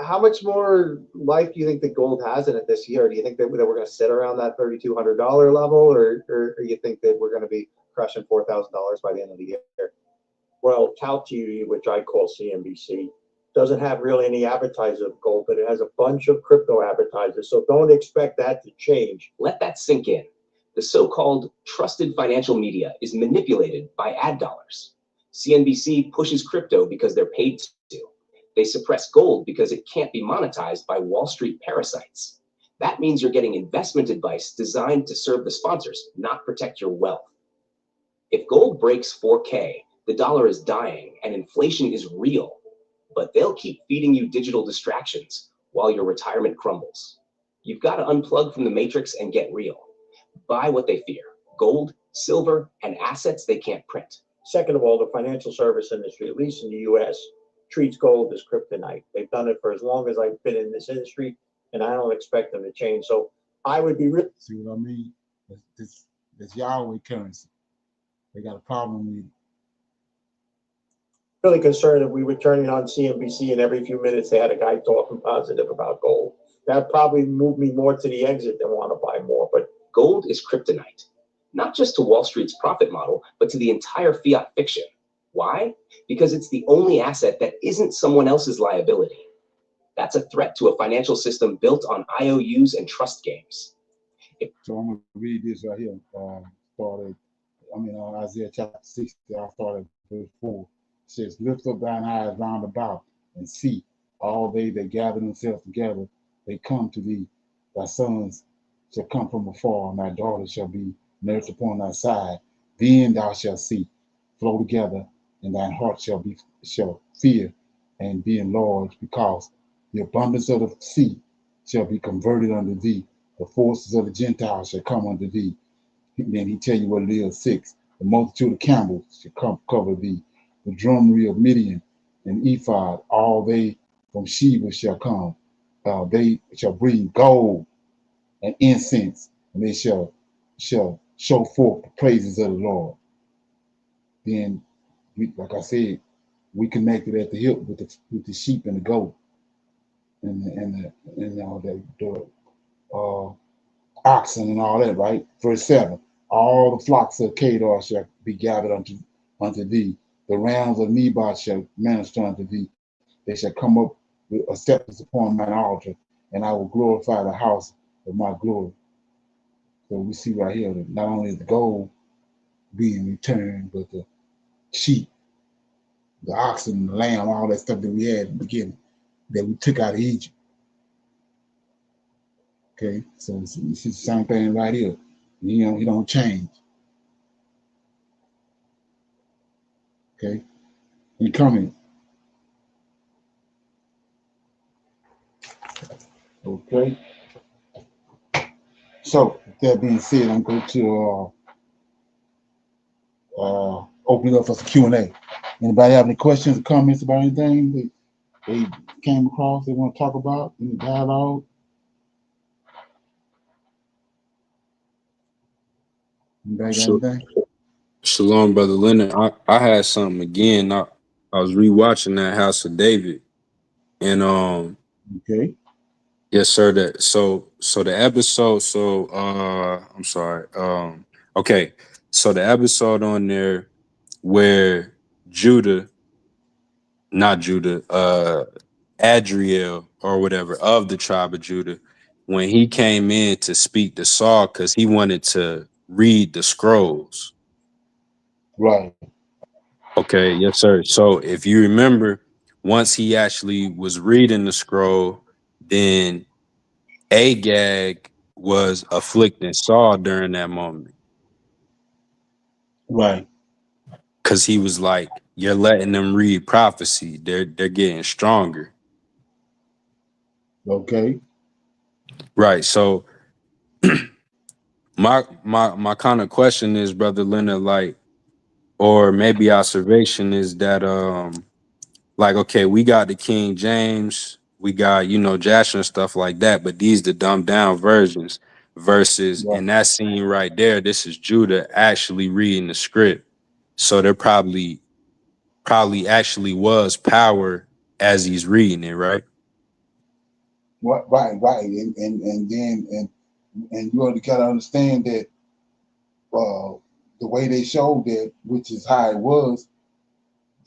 How much more life do you think that gold has in it this year? Do you think that we're going to sit around that $3,200 level, or you think that we're going to be crushing $4,000 by the end of the year? Well, Tau TV, which I call CNBC, doesn't have really any advertisers of gold, but it has a bunch of crypto advertisers. So don't expect that to change. Let that sink in. The so-called trusted financial media is manipulated by ad dollars. CNBC pushes crypto because they're paid to. They suppress gold because it can't be monetized by Wall Street parasites. That means you're getting investment advice designed to serve the sponsors, not protect your wealth. If gold breaks 4K, the dollar is dying and inflation is real, but they'll keep feeding you digital distractions while your retirement crumbles. You've got to unplug from the matrix and get real. Buy what they fear: gold, silver, and assets they can't print. Second of all, the financial service industry, at least in the U.S., treats gold as kryptonite. They've done it for as long as I've been in this industry, and I don't expect them to change. So I would be see what I mean? This Yahweh currency. They got a problem with it. Really concerned if we were turning on CNBC and every few minutes they had a guy talking positive about gold. That probably moved me more to the exit than want to buy more. But gold is kryptonite, not just to Wall Street's profit model, but to the entire fiat fiction. Why? Because it's the only asset that isn't someone else's liability. That's a threat to a financial system built on IOUs and trust games. So I'm going to read this right here. Isaiah chapter 60, I started verse 4. It says, lift up thine eyes round about and see all they that gather themselves together, they come to thee. Thy sons shall come from afar, and thy daughters shall be nursed upon thy side. Then thou shalt see, flow together, and thine heart shall fear and be enlarged, because the abundance of the sea shall be converted unto thee. The forces of the Gentiles shall come unto thee. Then he tell you what it is. 6. The multitude of camels shall cover thee. The drummery of Midian and Ephod, all they from Sheba shall come. They shall bring gold and incense, and they shall show forth the praises of the Lord. Then, like I said, we connected at the hip with the sheep and the goat, and the oxen and all that, right? Verse 7. All the flocks of Kedar shall be gathered unto thee. The rams of Nebat shall minister unto thee. They shall come up with a scepter upon mine altar, and I will glorify the house of my glory. So we see right here that not only is the gold being returned, but the sheep, the oxen, the lamb, all that stuff that we had in the beginning that we took out of Egypt. Okay, so it's the same thing right here. He don't change. Okay, any comment? Okay. So with that being said, I'm going to open it up for some Q&A. Anybody have any questions or comments about anything that they came across they want to talk about in the dialogue? Anybody got anything? Shalom, Brother Leonard. I had something again. I was rewatching that House of David, and okay, yes, sir. That so the episode. So I'm sorry. Okay, so the episode on there where Adriel or whatever of the tribe of Judah, when he came in to speak to Saul because he wanted to read the scrolls. Right. Okay, yes, sir. So if you remember, once he actually was reading the scroll, then Agag was afflicting Saul during that moment. Right. Because he was like, you're letting them read prophecy. They're getting stronger. Okay. Right. So my kind of question is, Brother Leonard, like, or maybe observation is that like, okay, we got the King James, we got, Jasher and stuff like that, but these the dumbed down versions versus in that scene right there, this is Judah actually reading the script. So there probably actually was power as he's reading it, right? Right. And then you already gotta understand that the way they showed that, which is how it was,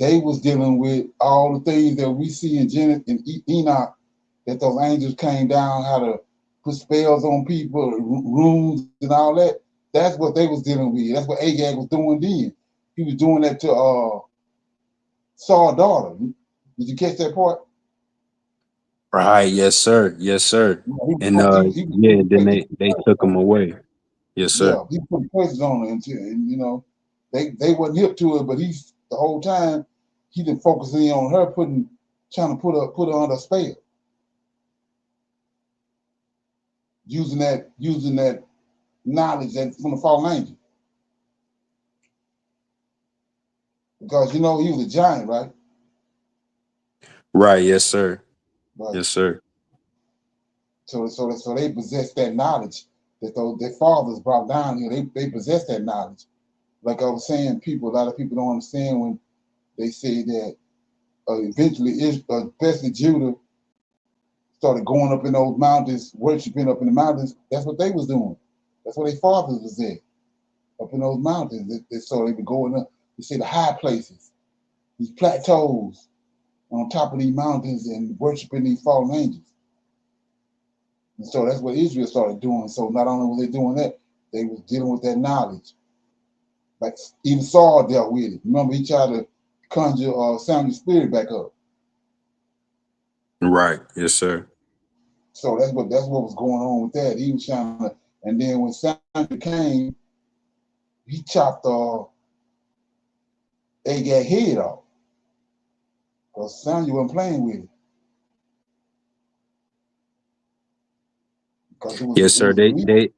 they was dealing with all the things that we see in Genesis and Enoch, that those angels came down, how to put spells on people, runes and all that. That's what they was dealing with. That's what Agag was doing then. He was doing that to Saul's daughter. Did you catch that part? Right. Yes, sir. Yes, sir. And yeah, then they took him away. Yes, sir. Yeah, he put pressures on her, and they wasn't hip to it, but he's the whole time he been focusing on her, trying to put her under spell, using that knowledge that from the fallen angel, because he was a giant, right? Right. Yes, sir. Right. Yes, sir. So they possess that knowledge that their fathers brought down here. They possess that knowledge. Like I was saying, a lot of people don't understand when they say that eventually, especially Judah, started going up in those mountains, worshiping up in the mountains. That's what they was doing. That's where their fathers was at, up in those mountains. So they were going up. You see the high places, these plateaus on top of these mountains and worshiping these fallen angels. And so that's what Israel started doing. So not only were they doing that, they was dealing with that knowledge. Like even Saul dealt with it. Remember, he tried to conjure Samuel's spirit back up. Right. Yes, sir. So that's what was going on with that. He was trying to, and then when Samuel came, he chopped Agag's head off. Because Samuel wasn't playing with it. Yes, sir. They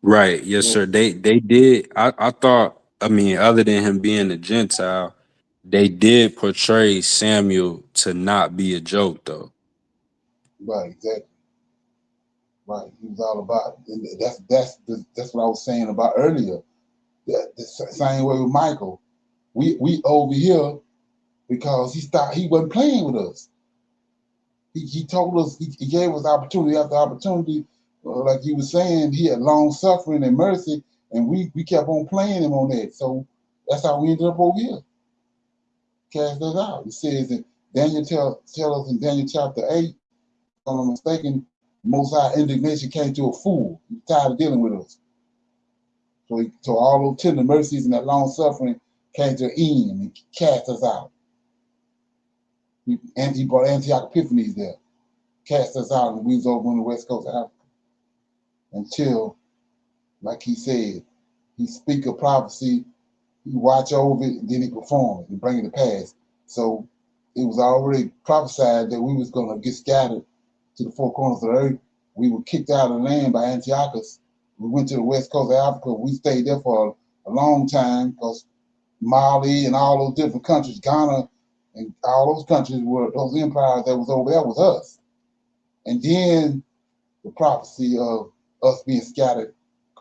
right. Yes, sir. They did. I thought, I mean, other than him being a Gentile, they did portray Samuel to not be a joke, though. Right, exactly. Right. He was all about it. And that's what I was saying about earlier. The same way with Michael. We over here because he wasn't playing with us. He told us, he gave us opportunity after opportunity. Like he was saying, he had long suffering and mercy, and we kept on playing him on that. So that's how we ended up over here. Cast that out. It says in Daniel tell us in Daniel chapter 8, if I'm not mistaken, Most High indignation came to a fool. He's tired of dealing with us. So all those tender mercies and that long suffering came to an end and cast us out. He brought Antioch Epiphanes there, cast us out, and we was over on the west coast of Africa. Until, like he said, he speak a prophecy, he watch over it, and then he perform it and bring it to pass. So it was already prophesied that we was going to get scattered to the four corners of the earth. We were kicked out of the land by Antiochus. We went to the west coast of Africa. We stayed there for a long time because Mali and all those different countries, Ghana and all those countries were those empires that was over there was us. And then the prophecy of us being scattered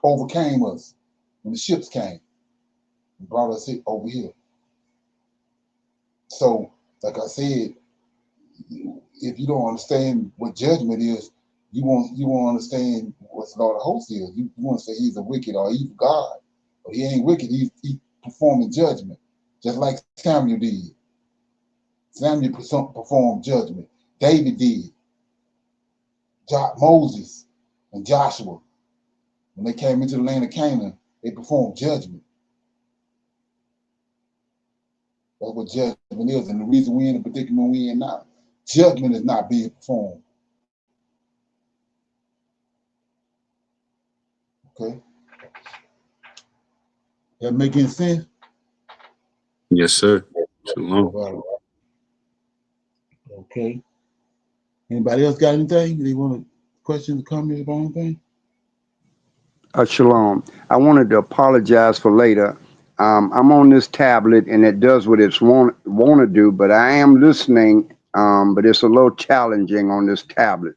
overcame us when the ships came and brought us over here. So, like I said, if you don't understand what judgment is, you won't understand what the Lord of hosts is. You want to say he's a wicked or evil God. But he ain't wicked, he's performing judgment, just like Samuel did. Samuel performed judgment. David did. Moses and Joshua, when they came into the land of Canaan, they performed judgment. That's what judgment is. And the reason we're in the predicament we're in now, judgment is not being performed. Okay? That making sense? Yes, sir. Shalom. Right. Okay. Anybody else got anything? They want to questions, comments about anything? Shalom. I wanted to apologize for later. I'm on this tablet and it does what it's want to do, but I am listening. But it's a little challenging on this tablet.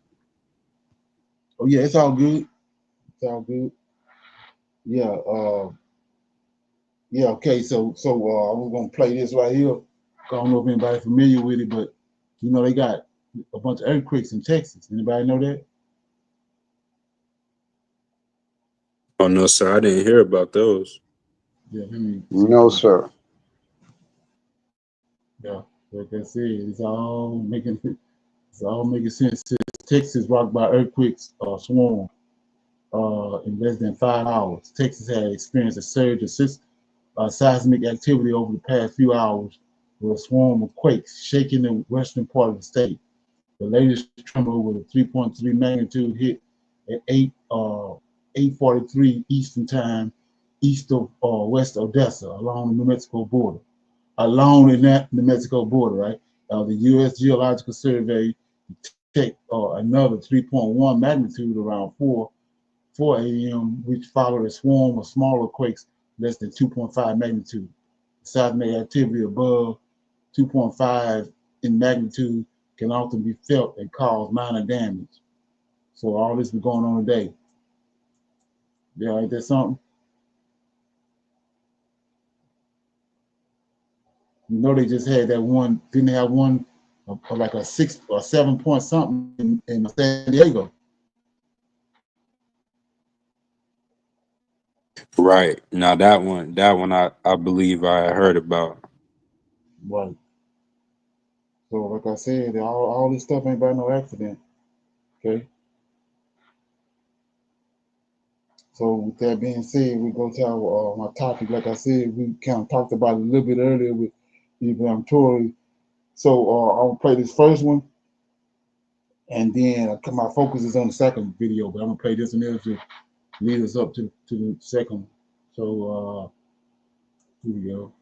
Oh yeah, it's all good. It's all good. Yeah. Yeah. Okay. So I was gonna play this right here. I don't know if anybody's familiar with it, but you know they got a bunch of earthquakes in Texas. Anybody know that? Oh no, sir. I didn't hear about those. Yeah. No, sir. Yeah. Like I said, it's all making sense. Texas rocked by earthquakes swarm in less than 5 hours. Texas had experienced a surge of seismic activity over the past few hours, with a swarm of quakes shaking the western part of the state. The latest tremor with a 3.3 magnitude hit at 8:43 Eastern Time, west of Odessa, along the New Mexico border. Along in that New Mexico border, right? The U.S. Geological Survey detected another 3.1 magnitude around 4 a.m., which followed a swarm of smaller quakes less than 2.5 magnitude. Seismic activity above 2.5 in magnitude can often be felt and cause minor damage. So all this been going on today. Yeah, ain't that something? You know they just had that one, didn't they have one like a 6 or 7 point something in San Diego? Right. Now that one I believe I heard about. Right. So like I said, all this stuff ain't by no accident. Okay. So with that being said, we go to our my topic. Like I said, we kind of talked about it a little bit earlier with Ibrahim Tory. So I'll play this first one, and then my focus is on the second video, but I'm gonna play this one there to lead us up to the second. So here we go.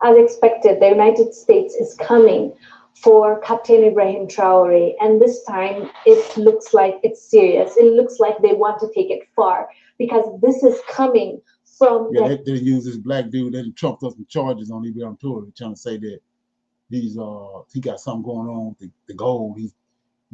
As expected, the United States is coming for Captain Ibrahim Traore, and this time it looks like it's serious. It looks like they want to take it far, because this is coming from they use this black dude that trumped up some charges on Ibrahim Toure, trying to say that he got something going on with the gold. He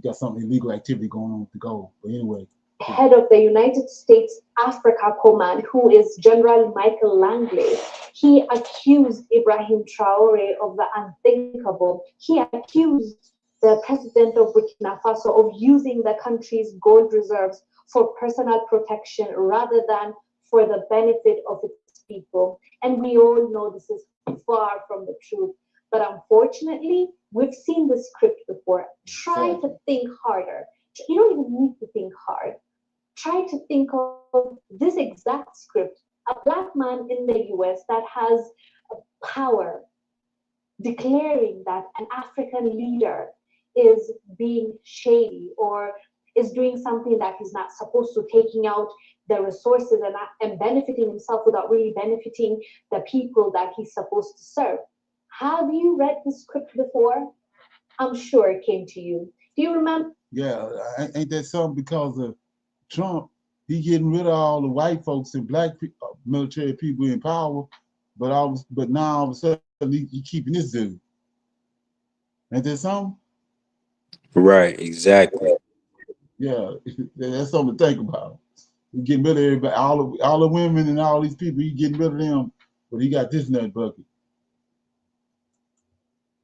got something illegal activity going on with the gold. But anyway, head of the United States Africa Command, who is General Michael Langley, he accused Ibrahim Traore of the unthinkable. He accused the president of Burkina Faso of using the country's gold reserves for personal protection rather than for the benefit of its people. And we all know this is far from the truth. But unfortunately, we've seen this script before. Try to think harder. You don't even need to think hard. Try to think of this exact script, a black man in the US that has power declaring that an African leader is being shady or is doing something that he's not supposed to, taking out the resources and benefiting himself without really benefiting the people that he's supposed to serve. Have you read the script before? I'm sure it came to you. Do you remember? Yeah, ain't that something? Because of Trump, he getting rid of all the white folks and black military people in power, but now all of a sudden he keeping this dude. Ain't that something? Right, exactly. Yeah, that's something to think about. He getting rid of everybody, all the women and all these people. He getting rid of them, but he got this nut bucket.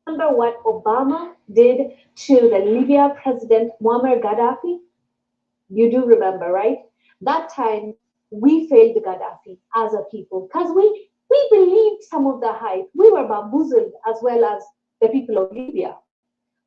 Remember what Obama did to the Libya president Muammar Gaddafi? You do remember, right? That time we failed Gaddafi as a people because we believed some of the hype. We were bamboozled as well as the people of Libya.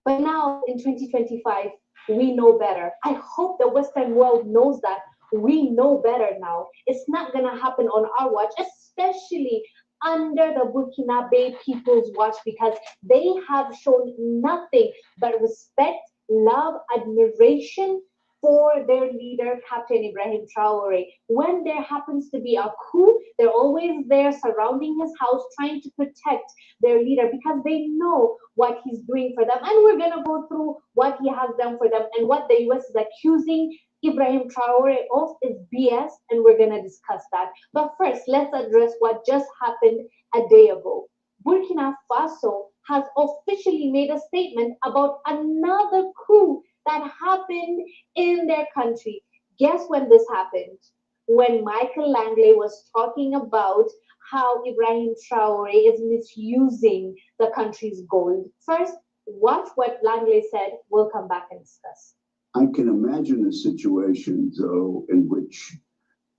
But now in 2025, we know better. I hope the Western world knows that we know better now. It's not going to happen on our watch, especially under the Burkinabe people's watch, because they have shown nothing but respect, love, admiration for their leader, Captain Ibrahim Traore. When there happens to be a coup, they're always there surrounding his house, trying to protect their leader because they know what he's doing for them. And we're going to go through what he has done for them and what the US is accusing Ibrahim Traore of is BS, and we're going to discuss that. But first, let's address what just happened a day ago. Burkina Faso has officially made a statement about another coup that happened in their country. Guess when this happened? When Michael Langley was talking about how Ibrahim Traore is misusing the country's gold. First, watch what Langley said. We'll come back and discuss. I can imagine a situation, though, in which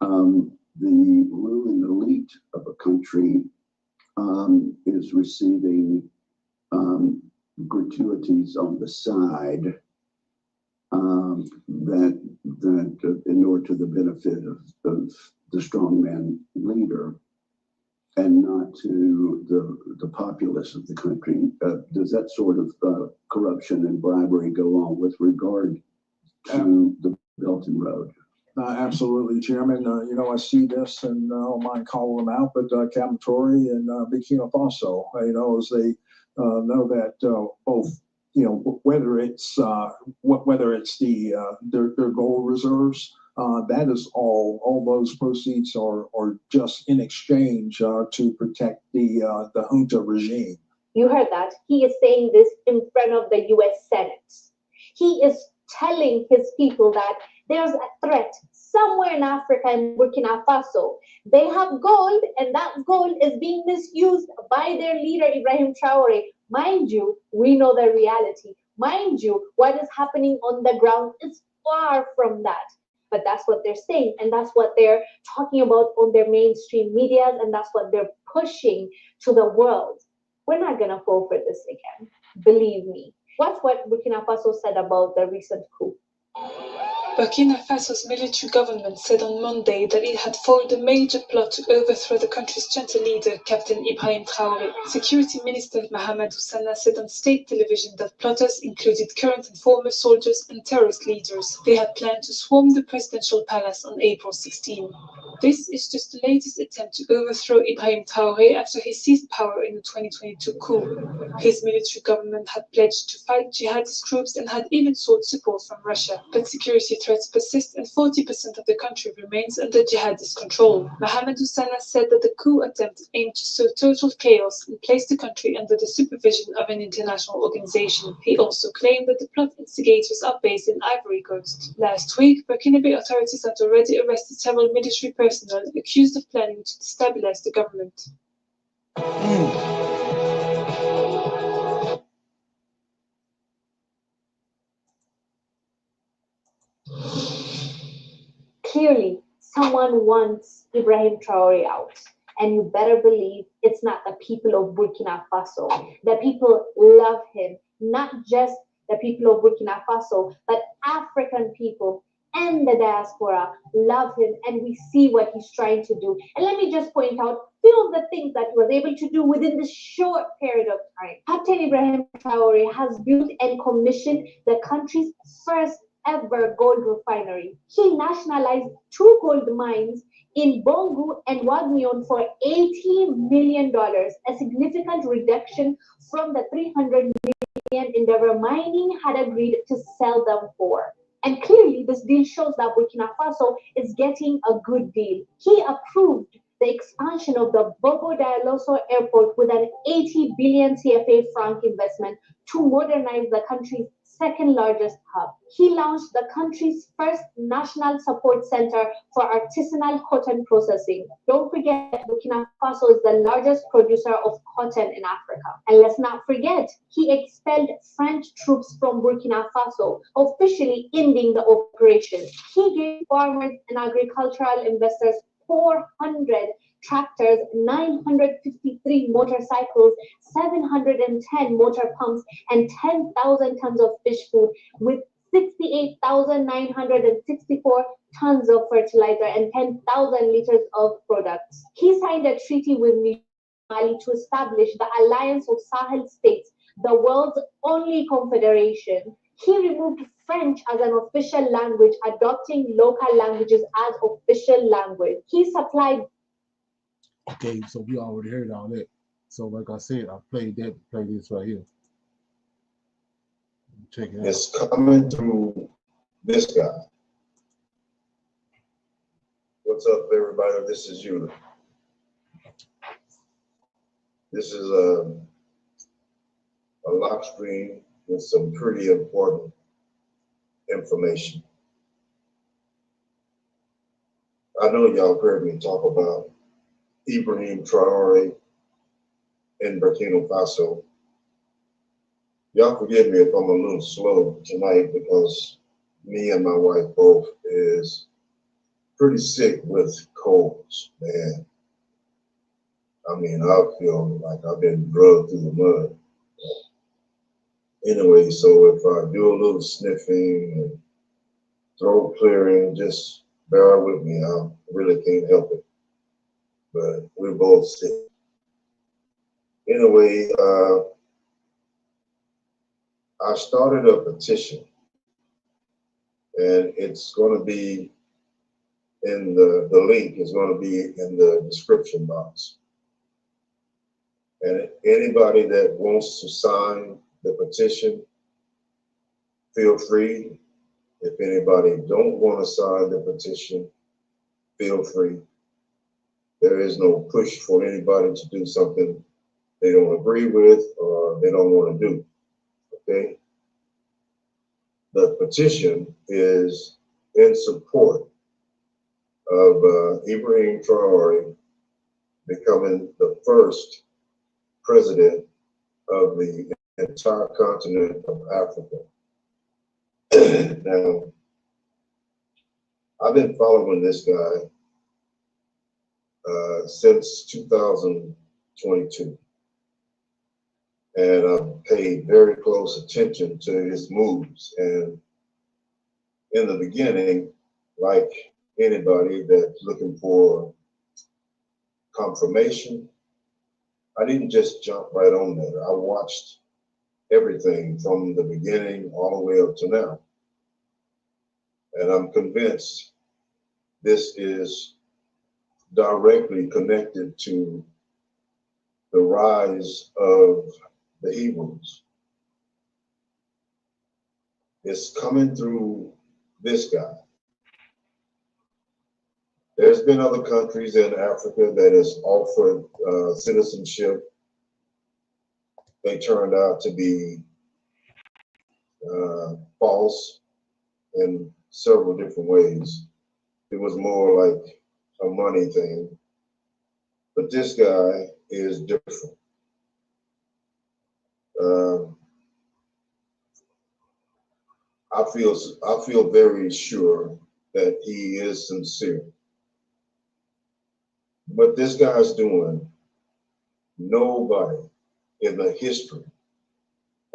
the ruling elite of a country is receiving gratuities on the side that in order to the benefit of the strongman leader and not to the populace of the country. Does that sort of corruption and bribery go on with regard to the Belt and Road? Absolutely, Chairman. I see this, and I don't mind calling them out, but Captain Tory and Burkina Faso, as they know that both, whether it's their gold reserves, that is all those proceeds are just in exchange to protect the junta regime. You heard that. He is saying this in front of the US Senate. He is telling his people that there's a threat somewhere in Africa, in Burkina Faso. They have gold, and that gold is being misused by their leader, Ibrahim Traore. Mind you, we know the reality. Mind you, what is happening on the ground is far from that. But that's what they're saying, and that's what they're talking about on their mainstream medias, and that's what they're pushing to the world. We're not going to fall for this again. Believe me. Watch what Burkina Faso said about the recent coup. Burkina Faso's military government said on Monday that it had foiled a major plot to overthrow the country's junta leader, Captain Ibrahim Traore. Security Minister Mahamadou Sana said on state television that plotters included current and former soldiers and terrorist leaders. They had planned to swarm the presidential palace on April 16. This is just the latest attempt to overthrow Ibrahim Traore after he seized power in the 2022 coup. His military government had pledged to fight jihadist groups and had even sought support from Russia. But security threats persist and 40% of the country remains under jihadist control. Mahamadou Sana said that the coup attempt aimed to sow total chaos and place the country under the supervision of an international organization. He also claimed that the plot instigators are based in Ivory Coast. Last week, Burkinabe authorities had already arrested several military personnel accused of planning to destabilize the government. Clearly, someone wants Ibrahim Traore out. And you better believe it's not the people of Burkina Faso. The people love him. Not just the people of Burkina Faso, but African people. and the diaspora love him, and we see what he's trying to do. And let me just point out few of the things that he was able to do within this short period of time. Captain Ibrahim Traore has built and commissioned the country's first ever gold refinery. He nationalized 2 gold mines in Bongu and Wagmion for $80 million, a significant reduction from the $300 million Endeavour Mining had agreed to sell them for. And clearly, this deal shows that Burkina Faso is getting a good deal. He approved the expansion of the Bobo Dioulasso Airport with an 80 billion CFA franc investment to modernize the country's second largest hub. He launched the country's first national support center for artisanal cotton processing. Don't forget, Burkina Faso is the largest producer of cotton in Africa. And let's not forget, he expelled French troops from Burkina Faso, officially ending the operation. He gave farmers and agricultural investors 400 tractors, 953 motorcycles, 710 motor pumps, and 10,000 tons of fish food, with 68,964 tons of fertilizer and 10,000 liters of products. He signed a treaty with Mali to establish the Alliance of Sahel States, the world's only confederation. He removed French as an official language, adopting local languages as official language. He supplied. Okay, so we already heard all that. So like I said, I played that, play this right here. Check it out. It's coming through this guy. What's up, everybody? This is you. This is a lock screen with some pretty important information. I know y'all heard me talk about Ibrahim Traore in Burkina Faso. Y'all forgive me if I'm a little slow tonight because me and my wife both is pretty sick with colds, man. I mean, I feel like I've been drugged through the mud. Anyway, so if I do a little sniffing and throat clearing, just bear with me. I really can't help it. But we're both sick. Anyway, I started a petition, and it's going to be in the link is going to be in the description box. And anybody that wants to sign the petition, feel free. If anybody don't want to sign the petition, feel free. There is no push for anybody to do something they don't agree with or they don't want to do, okay? The petition is in support of Ibrahim Traore becoming the first president of the entire continent of Africa. Now, I've been following this guy since 2022. And I've paid very close attention to his moves. And in the beginning, like anybody that's looking for confirmation, I didn't just jump right on that. I watched everything from the beginning all the way up to now. And I'm convinced this is directly connected to the rise of the Hebrews. It's coming through this guy. There's been other countries in Africa that has offered citizenship. They turned out to be false in several different ways. It was more like a money thing. But this guy is different. I feel very sure that he is sincere. What this guy's doing, nobody in the history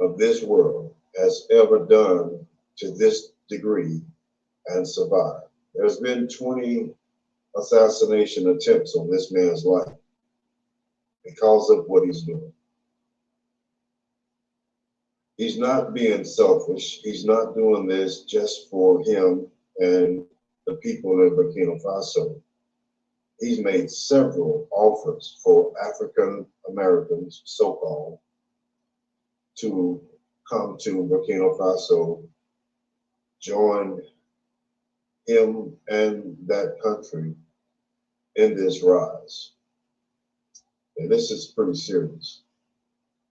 of this world has ever done to this degree and survive. There's been 20 assassination attempts on this man's life because of what he's doing. He's not being selfish. He's not doing this just for him and the people in Burkina Faso. He's made several offers for African Americans, so-called, to come to Burkina Faso, join him and that country in this rise. And this is pretty serious.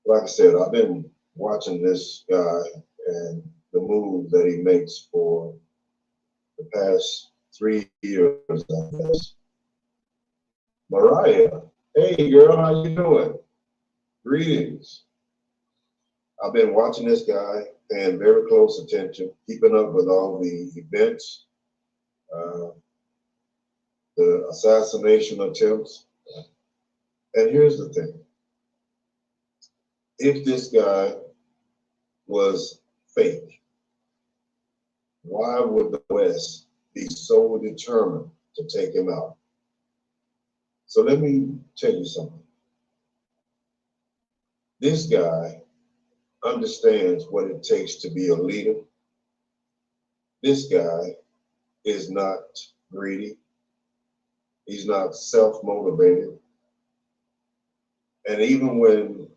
Like I said, I've been watching this guy and the move that he makes for the past 3 years, I guess. Mariah, hey girl, how you doing? Greetings. I've been watching this guy, paying very close attention, keeping up with all the events, the assassination attempts. And here's the thing. If this guy was fake, why would the West be so determined to take him out? So let me tell you something. This guy understands what it takes to be a leader. This guy is not greedy. He's not self-motivated. And even when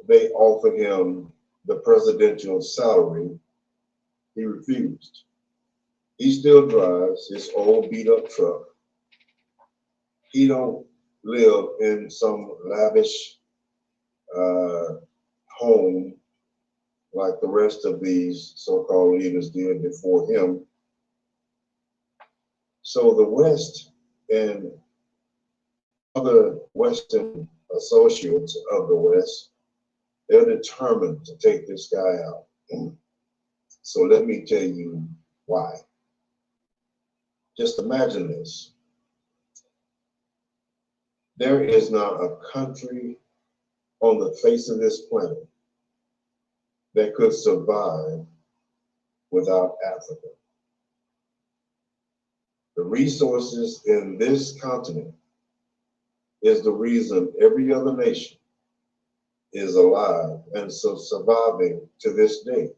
they offered him the presidential salary, he refused. He still drives his old beat-up truck. He don't live in some lavish home like the rest of these so-called leaders did before him. So the West and other Western associates of the West, they're determined to take this guy out. So let me tell you why. Just imagine this. There is not a country on the face of this planet that could survive without Africa. The resources in this continent is the reason every other nation is alive and so surviving to this day.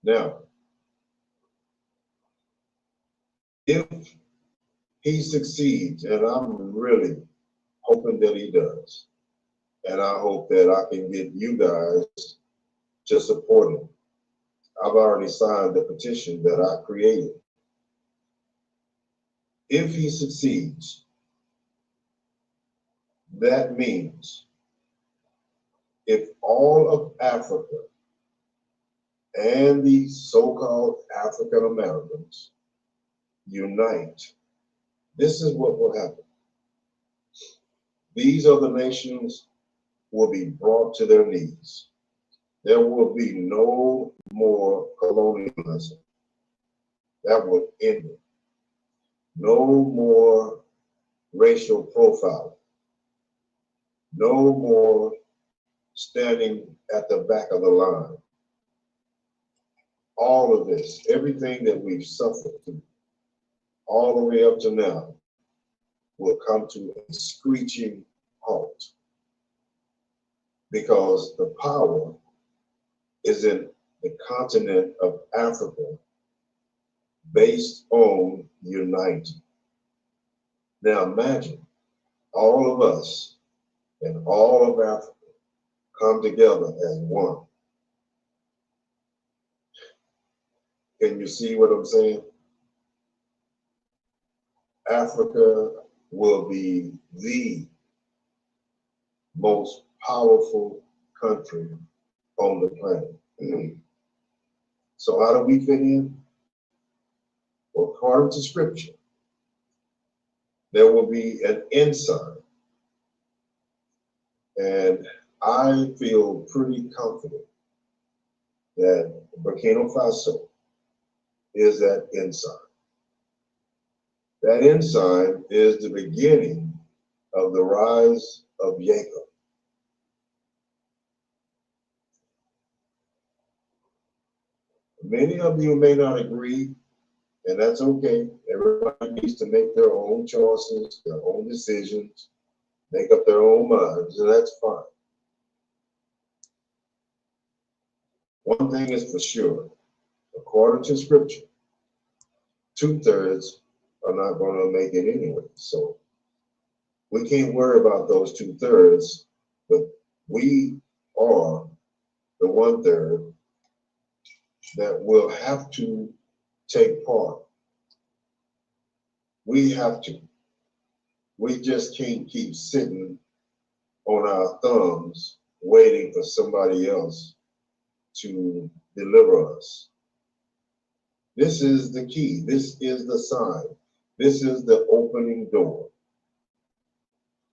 Now, if he succeeds, and I'm really hoping that he does, and I hope that I can get you guys to support him. I've already signed the petition that I created. If he succeeds, that means if all of Africa and the so-called African Americans unite, this is what will happen. These other nations will be brought to their knees. There will be no more colonialism. That will end it. No more racial profiling. No more standing at the back of the line. All of this, everything that we've suffered through, all the way up to now, will come to a screeching halt. Because the power is in the continent of Africa based on uniting. Now imagine all of us and all of Africa come together as one. Can you see what I'm saying? Africa will be the most powerful country on the planet. So how do we fit in? Well, according to scripture, there will be an ensign. And I feel pretty confident that Burkina Faso is that ensign. That ensign is the beginning of the rise of Jacob. Many of you may not agree And that's okay. Everybody needs to make their own choices, their own decisions, make up their own minds, and that's fine. One thing is for sure, according to scripture, 2/3 are not going to make it anyway. So we can't worry about those 2/3, but we are the 1/3 that will have to take part. We have to. We just can't keep sitting on our thumbs waiting for somebody else to deliver us. This is the key. This is the sign. This is the opening door.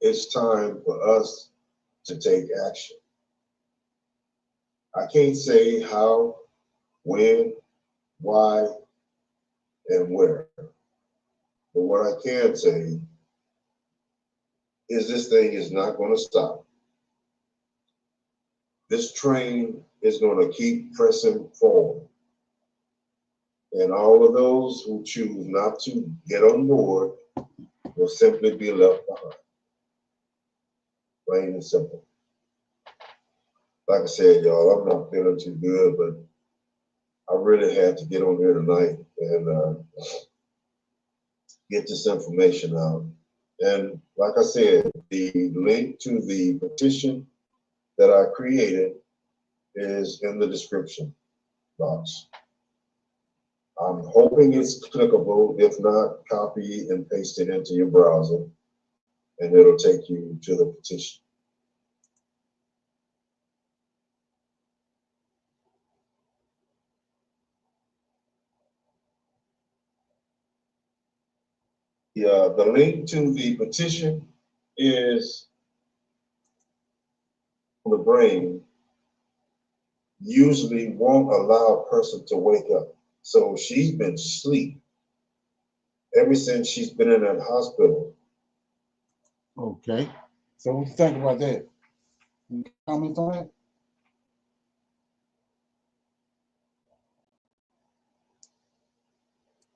It's time for us to take action. I can't say how, when, why, and where. But what I can say is this thing is not going to stop. This train is going to keep pressing forward. And all of those who choose not to get on board will simply be left behind. Plain and simple. Like I said, y'all, I'm not feeling too good, but I really had to get on here tonight and get this information out. And like I said, the link to the petition that I created is in the description box. I'm hoping it's clickable. If not, copy and paste it into your browser, and it'll take you to the petition. The link to the petition is the brain usually won't allow a person to wake up. So she's been asleep ever since she's been in that hospital. Okay. So what you think about that? Any comments on that?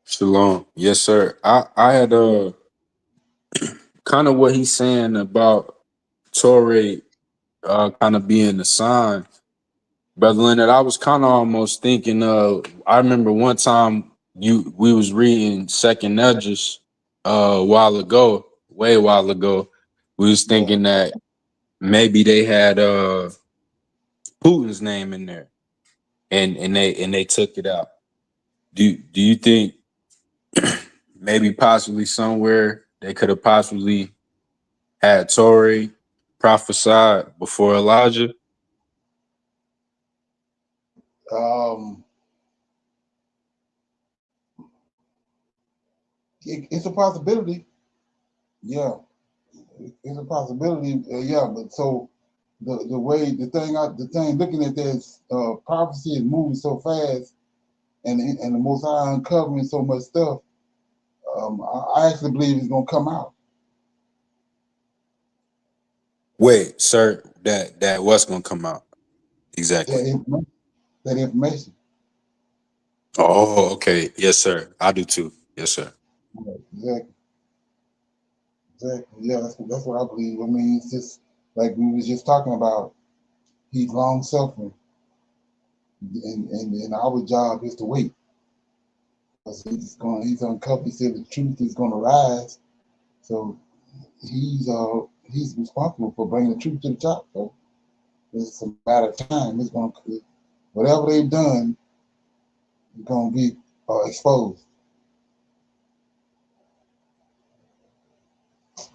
Shalom. Yes, sir. I had kind of what he's saying about Torre kind of being the sign. Brother Leonard, I was kind of almost thinking I remember one time we was reading Second Esdras a while ago, way a while ago. We was thinking that maybe they had Putin's name in there and they took it out. Do you think maybe possibly somewhere they could have possibly had Torre prophesied before Elijah? It's a possibility. Yeah, it's a possibility. Yeah, but so the thing looking at this prophecy is moving so fast, and the Most High uncovering so much stuff. I actually believe it's gonna come out. Wait, sir, that what's gonna come out exactly? That information. Oh, okay. Yes, sir. I do too. Yes, sir. Exactly. Yeah, that's what I believe. I mean, it's just like we was just talking about. He's long suffering, and our job is to wait. Because he's uncovered. He said the truth is going to rise. So he's responsible for bringing the truth to the top. So it's a matter of time. It's going to, whatever they've done, it's going to be exposed.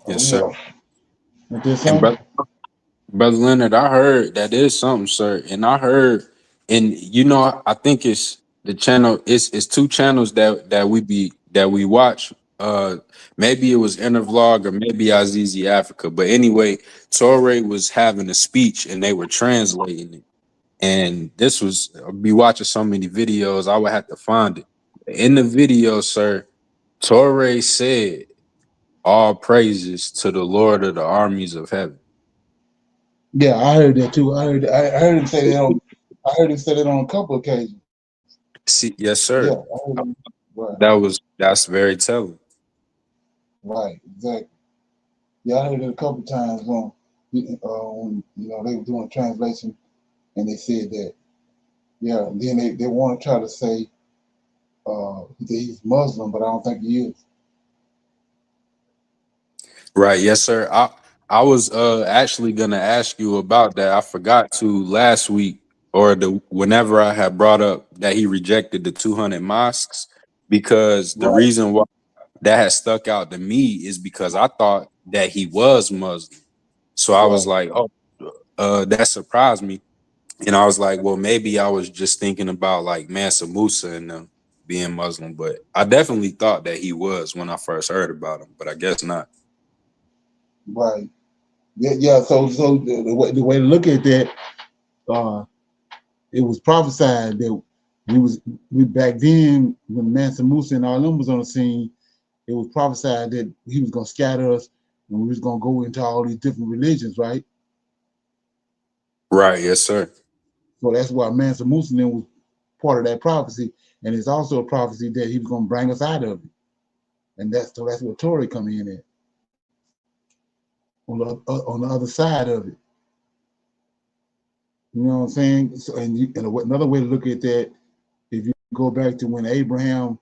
Yes, sir. But there's And something. Brother Leonard, I heard that is something, sir. And I heard, and I think it's the channel. It's two channels that we watch. Maybe it was Intervlog or maybe Azizi Africa. But anyway, Torre was having a speech and they were translating it. And this was I'd be watching so many videos, I would have to find it. In the video, sir, Torre said, "All praises to the Lord of the armies of heaven." Yeah, I heard that too. I heard him say that on. I heard him say that on a couple occasions. See, yes, Yeah, sir. I heard him. Right. That's very telling. Right. Exactly. Yeah, I heard it a couple times when you know they were doing translation, and they said that. Yeah. Then they want to try to say that he's Muslim, but I don't think he is. Right. Yes, sir. I was actually gonna ask you about that. I forgot to last week or whenever I had brought up that he rejected the 200 mosques, because the Right. reason why that has stuck out to me is because I thought that he was Muslim. So I was Right. like, oh, that surprised me. And I was like, well, maybe I was just thinking about like Mansa Musa and them being Muslim, but I definitely thought that he was when I first heard about him, but I guess not. Right. Yeah. Yeah. So the way to look at that, it was prophesied that we back then when Mansa Musa and all them was on the scene. It was prophesied that he was gonna scatter us and we was gonna go into all these different religions, right? Right. Yes, sir. So that's why Mansa Musa then was part of that prophecy, and it's also a prophecy that he was gonna bring us out of it, and that's what Tory come in at on the other side of it. You know what I'm saying? So, and another way to look at that, if you go back to when Abraham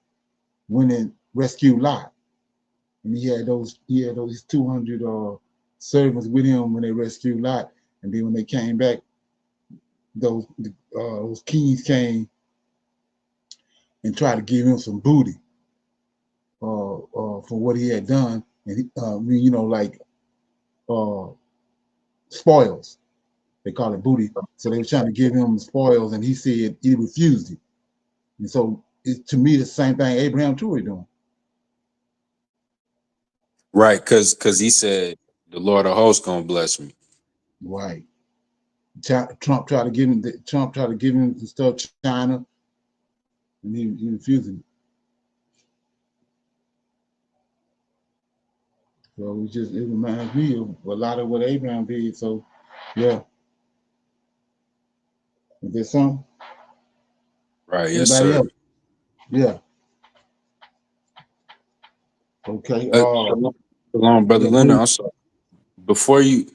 went and rescued Lot, and he had those 200 servants with him when they rescued Lot, and then when they came back, those kings came and tried to give him some booty for what he had done, and like uh, spoils. They call it booty. So they were trying to give him spoils, and he said he refused it. And so, to me, the same thing Abraham Tory doing. Right, because he said the Lord of hosts gonna bless me. Right. Trump tried to give him the stuff China, and he refused it. So it reminds me of a lot of what Abraham did. So yeah. Is there something? Right, yes, Anybody sir. else? Yeah. Okay. Shalom, brother Yeah, Leonard. I'm sorry. Before you,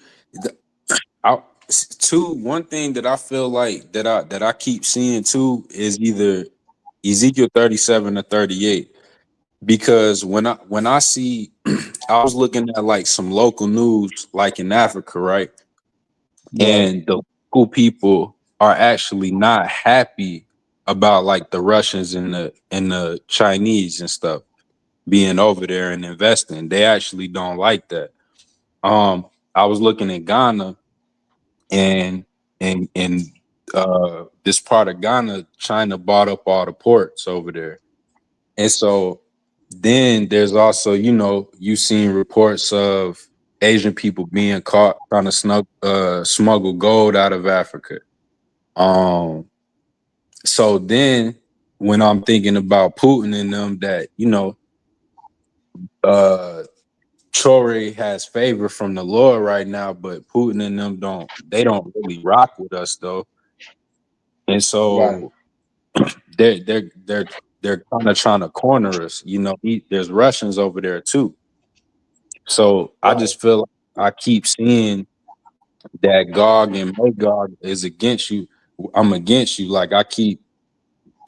one thing that I feel like that I keep seeing too is either Ezekiel 37 or 38. Because when I see, I was looking at like some local news, like in Africa, right? right. And the local people are actually not happy about like the Russians and the Chinese and stuff being over there and investing. They actually don't like that. I was looking at Ghana, and this part of Ghana, China bought up all the ports over there. And so then there's also, you've seen reports of Asian people being caught trying to smuggle gold out of Africa. So then when I'm thinking about Putin and them, that, uh Tory has favor from the Lord right now, but Putin and them don't really rock with us though. And Right. so they're kind of trying to corner us. There's Russians over there too. So I Right. just feel like I keep seeing that Gog and Magog is against you. I'm against you. Like I keep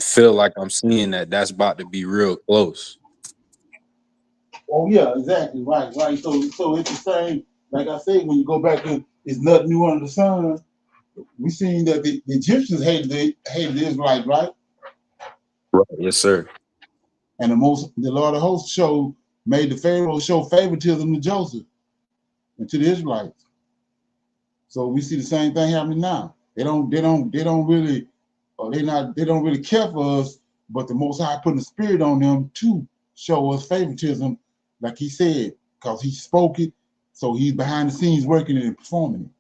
feel like I'm seeing that's about to be real close. Oh yeah, exactly. Right. So it's the same. Like I said, when you go back to it's nothing new under the sun. We seen that the Egyptians hated the Israelites, right? Right. Yes, sir. And the Lord of hosts made the Pharaoh show favoritism to Joseph and to the Israelites. So we see the same thing happening now. They don't really, they don't really care for us, but the Most High putting the spirit on them to show us favoritism, like he said, because he spoke it. So he's behind the scenes working it and performing it.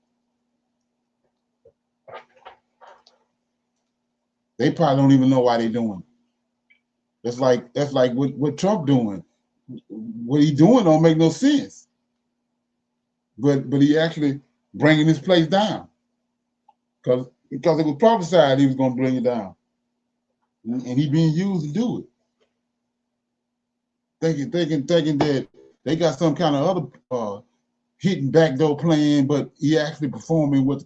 They probably don't even know why they're doing it. That's like what Trump doing. What he doing don't make no sense. But he actually bringing this place down because it was prophesied he was going to bring it down, and he being used to do it. thinking that they got some kind of other hidden backdoor plan, but he actually performing what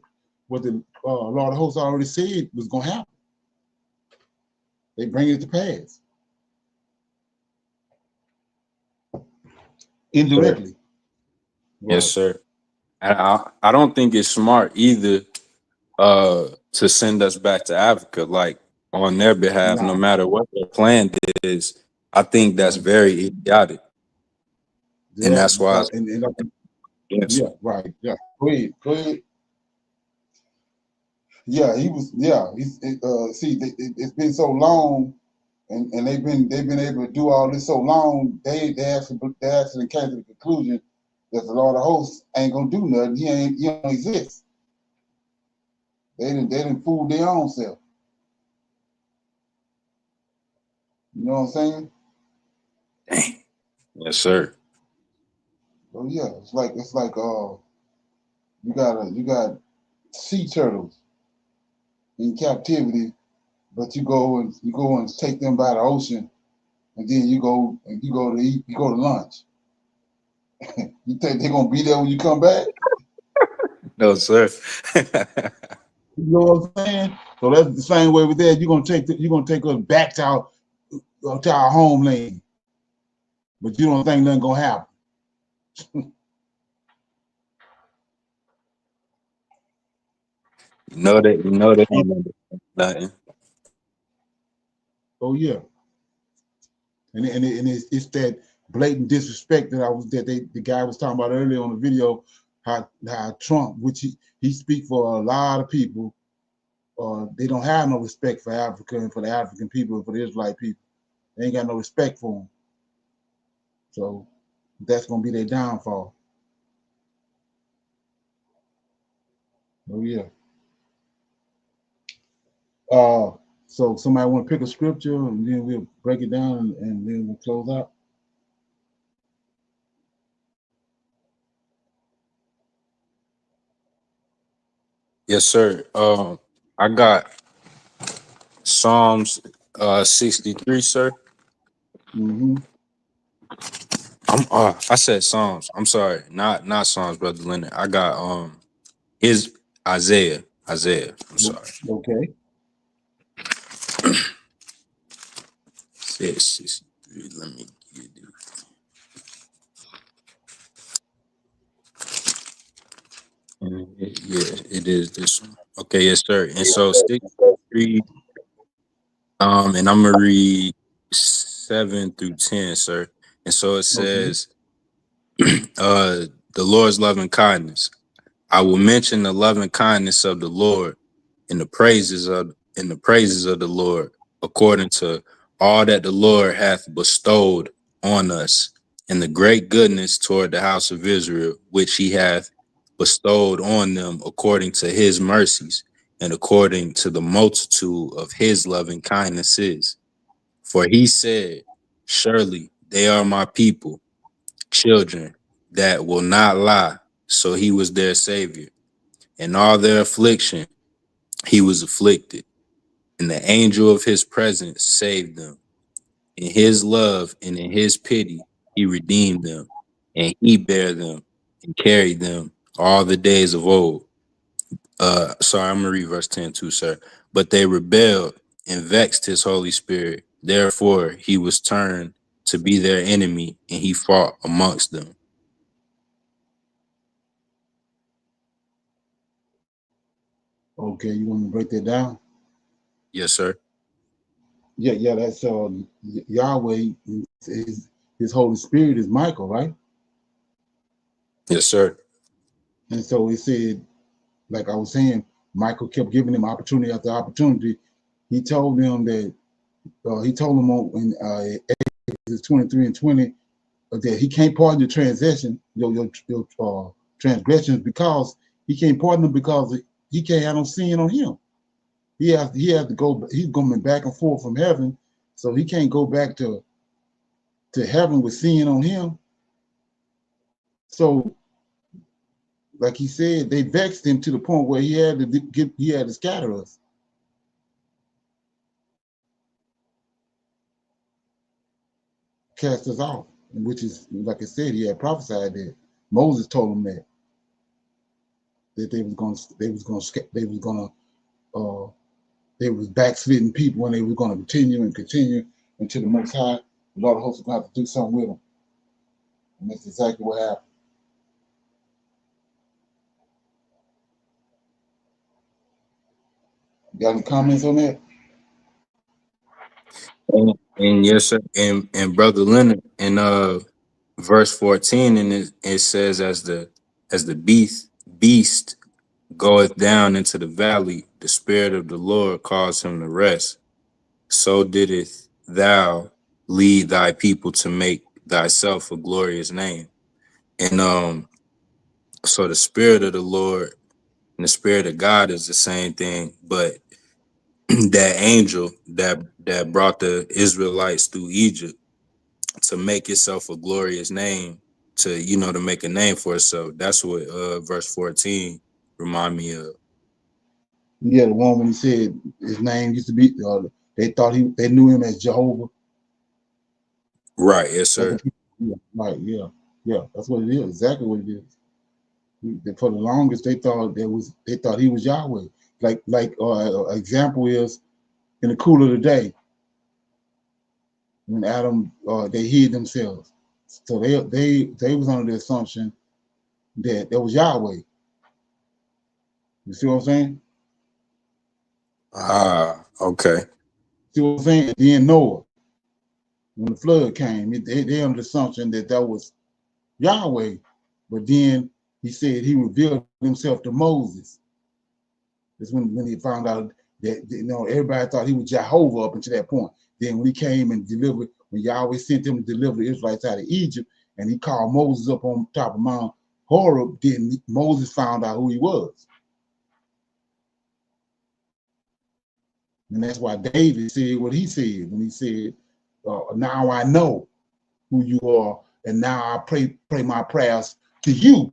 the Lord of Hosts already said was going to happen. They bring it to pass indirectly. Yes, sir. I don't think it's smart either to send us back to Africa, like on their behalf, no matter what their plan is. I think that's very idiotic. Yeah, And that's why yeah, right. Yeah. Go ahead. Yeah, he was. Yeah, see, it's been so long, and they've been able to do all this so long. They actually came to the conclusion that the Lord of Hosts ain't gonna do nothing. He don't exist. They didn't fool their own self. You know what I'm saying? Yes, sir. So yeah, it's like you got sea turtles in captivity, but you go and take them by the ocean, and then you go to eat, you go to lunch. You think they're gonna be there when you come back? No, sir. You know what I'm saying? So that's the same way with that. You're gonna take us back to our homeland, but you don't think nothing gonna happen. You know they don't understand nothing. Oh yeah, and it's that blatant disrespect that the guy was talking about earlier on the video. How Trump, which he speak for a lot of people, they don't have no respect for Africa and for the African people and for the Israelite people. They ain't got no respect for them. So that's gonna be their downfall. Oh yeah. So somebody want to pick a scripture and then we'll break it down and then we'll close out. Yes, sir. I got Psalms 63, sir. Mm-hmm. I said Psalms. I'm sorry, not Psalms, Brother Leonard. I got his Isaiah. I'm sorry. Okay. Said 63. Let me get it. Yeah, it is this one. Okay, yes, sir. And so 63, and I'm gonna read 7 through 10, sir. And so it says, the Lord's loving kindness. I will mention the loving kindness of the Lord and the praises of the Lord, according to all that the Lord hath bestowed on us, and the great goodness toward the house of Israel, which he hath bestowed on them according to his mercies and according to the multitude of his loving kindnesses. For he said, surely they are my people, children that will not lie. So he was their savior. In all their affliction, he was afflicted, and the angel of his presence saved them. In his love and in his pity, he redeemed them, and he bare them and carried them all the days of old. Sorry, I'm gonna read verse 10 too, sir. But they rebelled and vexed his Holy Spirit. Therefore, he was turned to be their enemy, and he fought amongst them. Okay, you want to break that down? Yes, sir. Yeah, that's Yahweh. His Holy Spirit is Michael, right? Yes, sir. And so it said, like I was saying, Michael kept giving him opportunity after opportunity. He told them that he told them in Exodus 23 and 20 that he can't pardon your transgression, your transgressions, because he can't pardon them because he can't have no sin on him. He has to go. He's going back and forth from heaven, so he can't go back to heaven with sin on him. So, like he said, they vexed him to the point where he had to scatter us. cast us off, which is, like I said, he had prophesied that. Moses told him that they was backsliding people, when they were going to continue until the Most High, the Lord of hosts, was going to have to do something with them. And that's exactly what happened. Got any comments on that? And yes, sir. And Brother Leonard, in verse 14, and it says, as the beast goeth down into the valley, the Spirit of the Lord caused him to rest. So didst thou lead thy people to make thyself a glorious name. And so the Spirit of the Lord and the Spirit of God is the same thing, but that angel that brought the Israelites through Egypt to make itself a glorious name, to make a name for itself. That's what verse 14 remind me of. Yeah, the one when he said his name used to be, they knew him as Jehovah. Right, yes, sir. Right, yeah, that's what it is. Exactly what it is. For the longest, they thought he was Yahweh. Example is in the cool of the day when Adam they hid themselves. So they was under the assumption that was Yahweh. You see what I'm saying? Okay. See what I'm saying? Then Noah, when the flood came, they under the assumption that was Yahweh, but then he said he revealed himself to Moses. That's when he found out that everybody thought he was Jehovah up until that point. Then when he came and delivered, when Yahweh sent him to deliver the Israelites out of Egypt, and he called Moses up on top of Mount Horeb, then Moses found out who he was. And that's why David said what he said when he said, now I know who you are, and now I pray my prayers to you.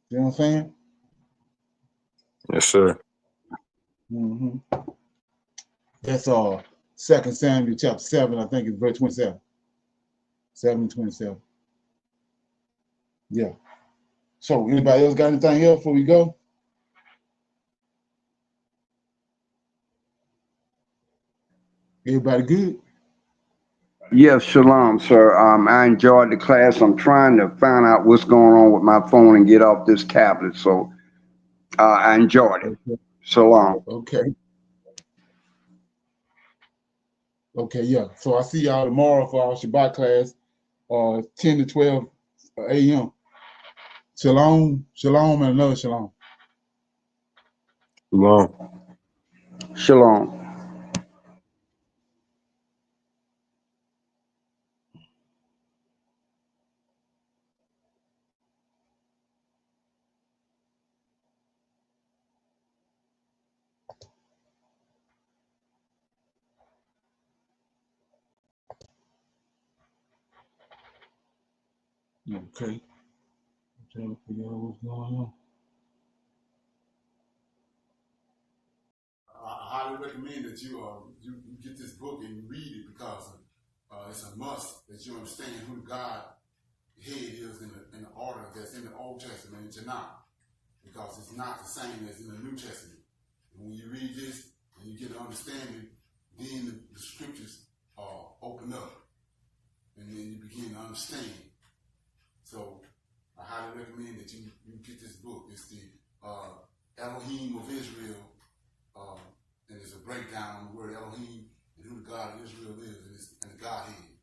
You know what I'm saying? Yes, sir. Mm-hmm. That's 2 Samuel chapter 7, I think it's verse 27. 7:27. Yeah. So anybody else got anything else before we go? Everybody good? Yes, shalom, sir. I enjoyed the class. I'm trying to find out what's going on with my phone and get off this tablet. So I enjoyed it. Okay. Shalom. Okay, yeah. So I see y'all tomorrow for our Shabbat class, 10 to 12 a.m. Shalom, shalom, and another shalom. Shalom. Shalom. Okay. Trying to figure out what's going on. I highly recommend that you get this book and read it, because it's a must that you understand who God head is in the order that's in the Old Testament and Tanakh, because it's not the same as in the New Testament. And when you read this and you get an understanding, then the scriptures open up, and then you begin to understand. So I highly recommend that you get this book. It's the Elohim of Israel, and it's a breakdown on the word Elohim and who the God of Israel is, and the Godhead.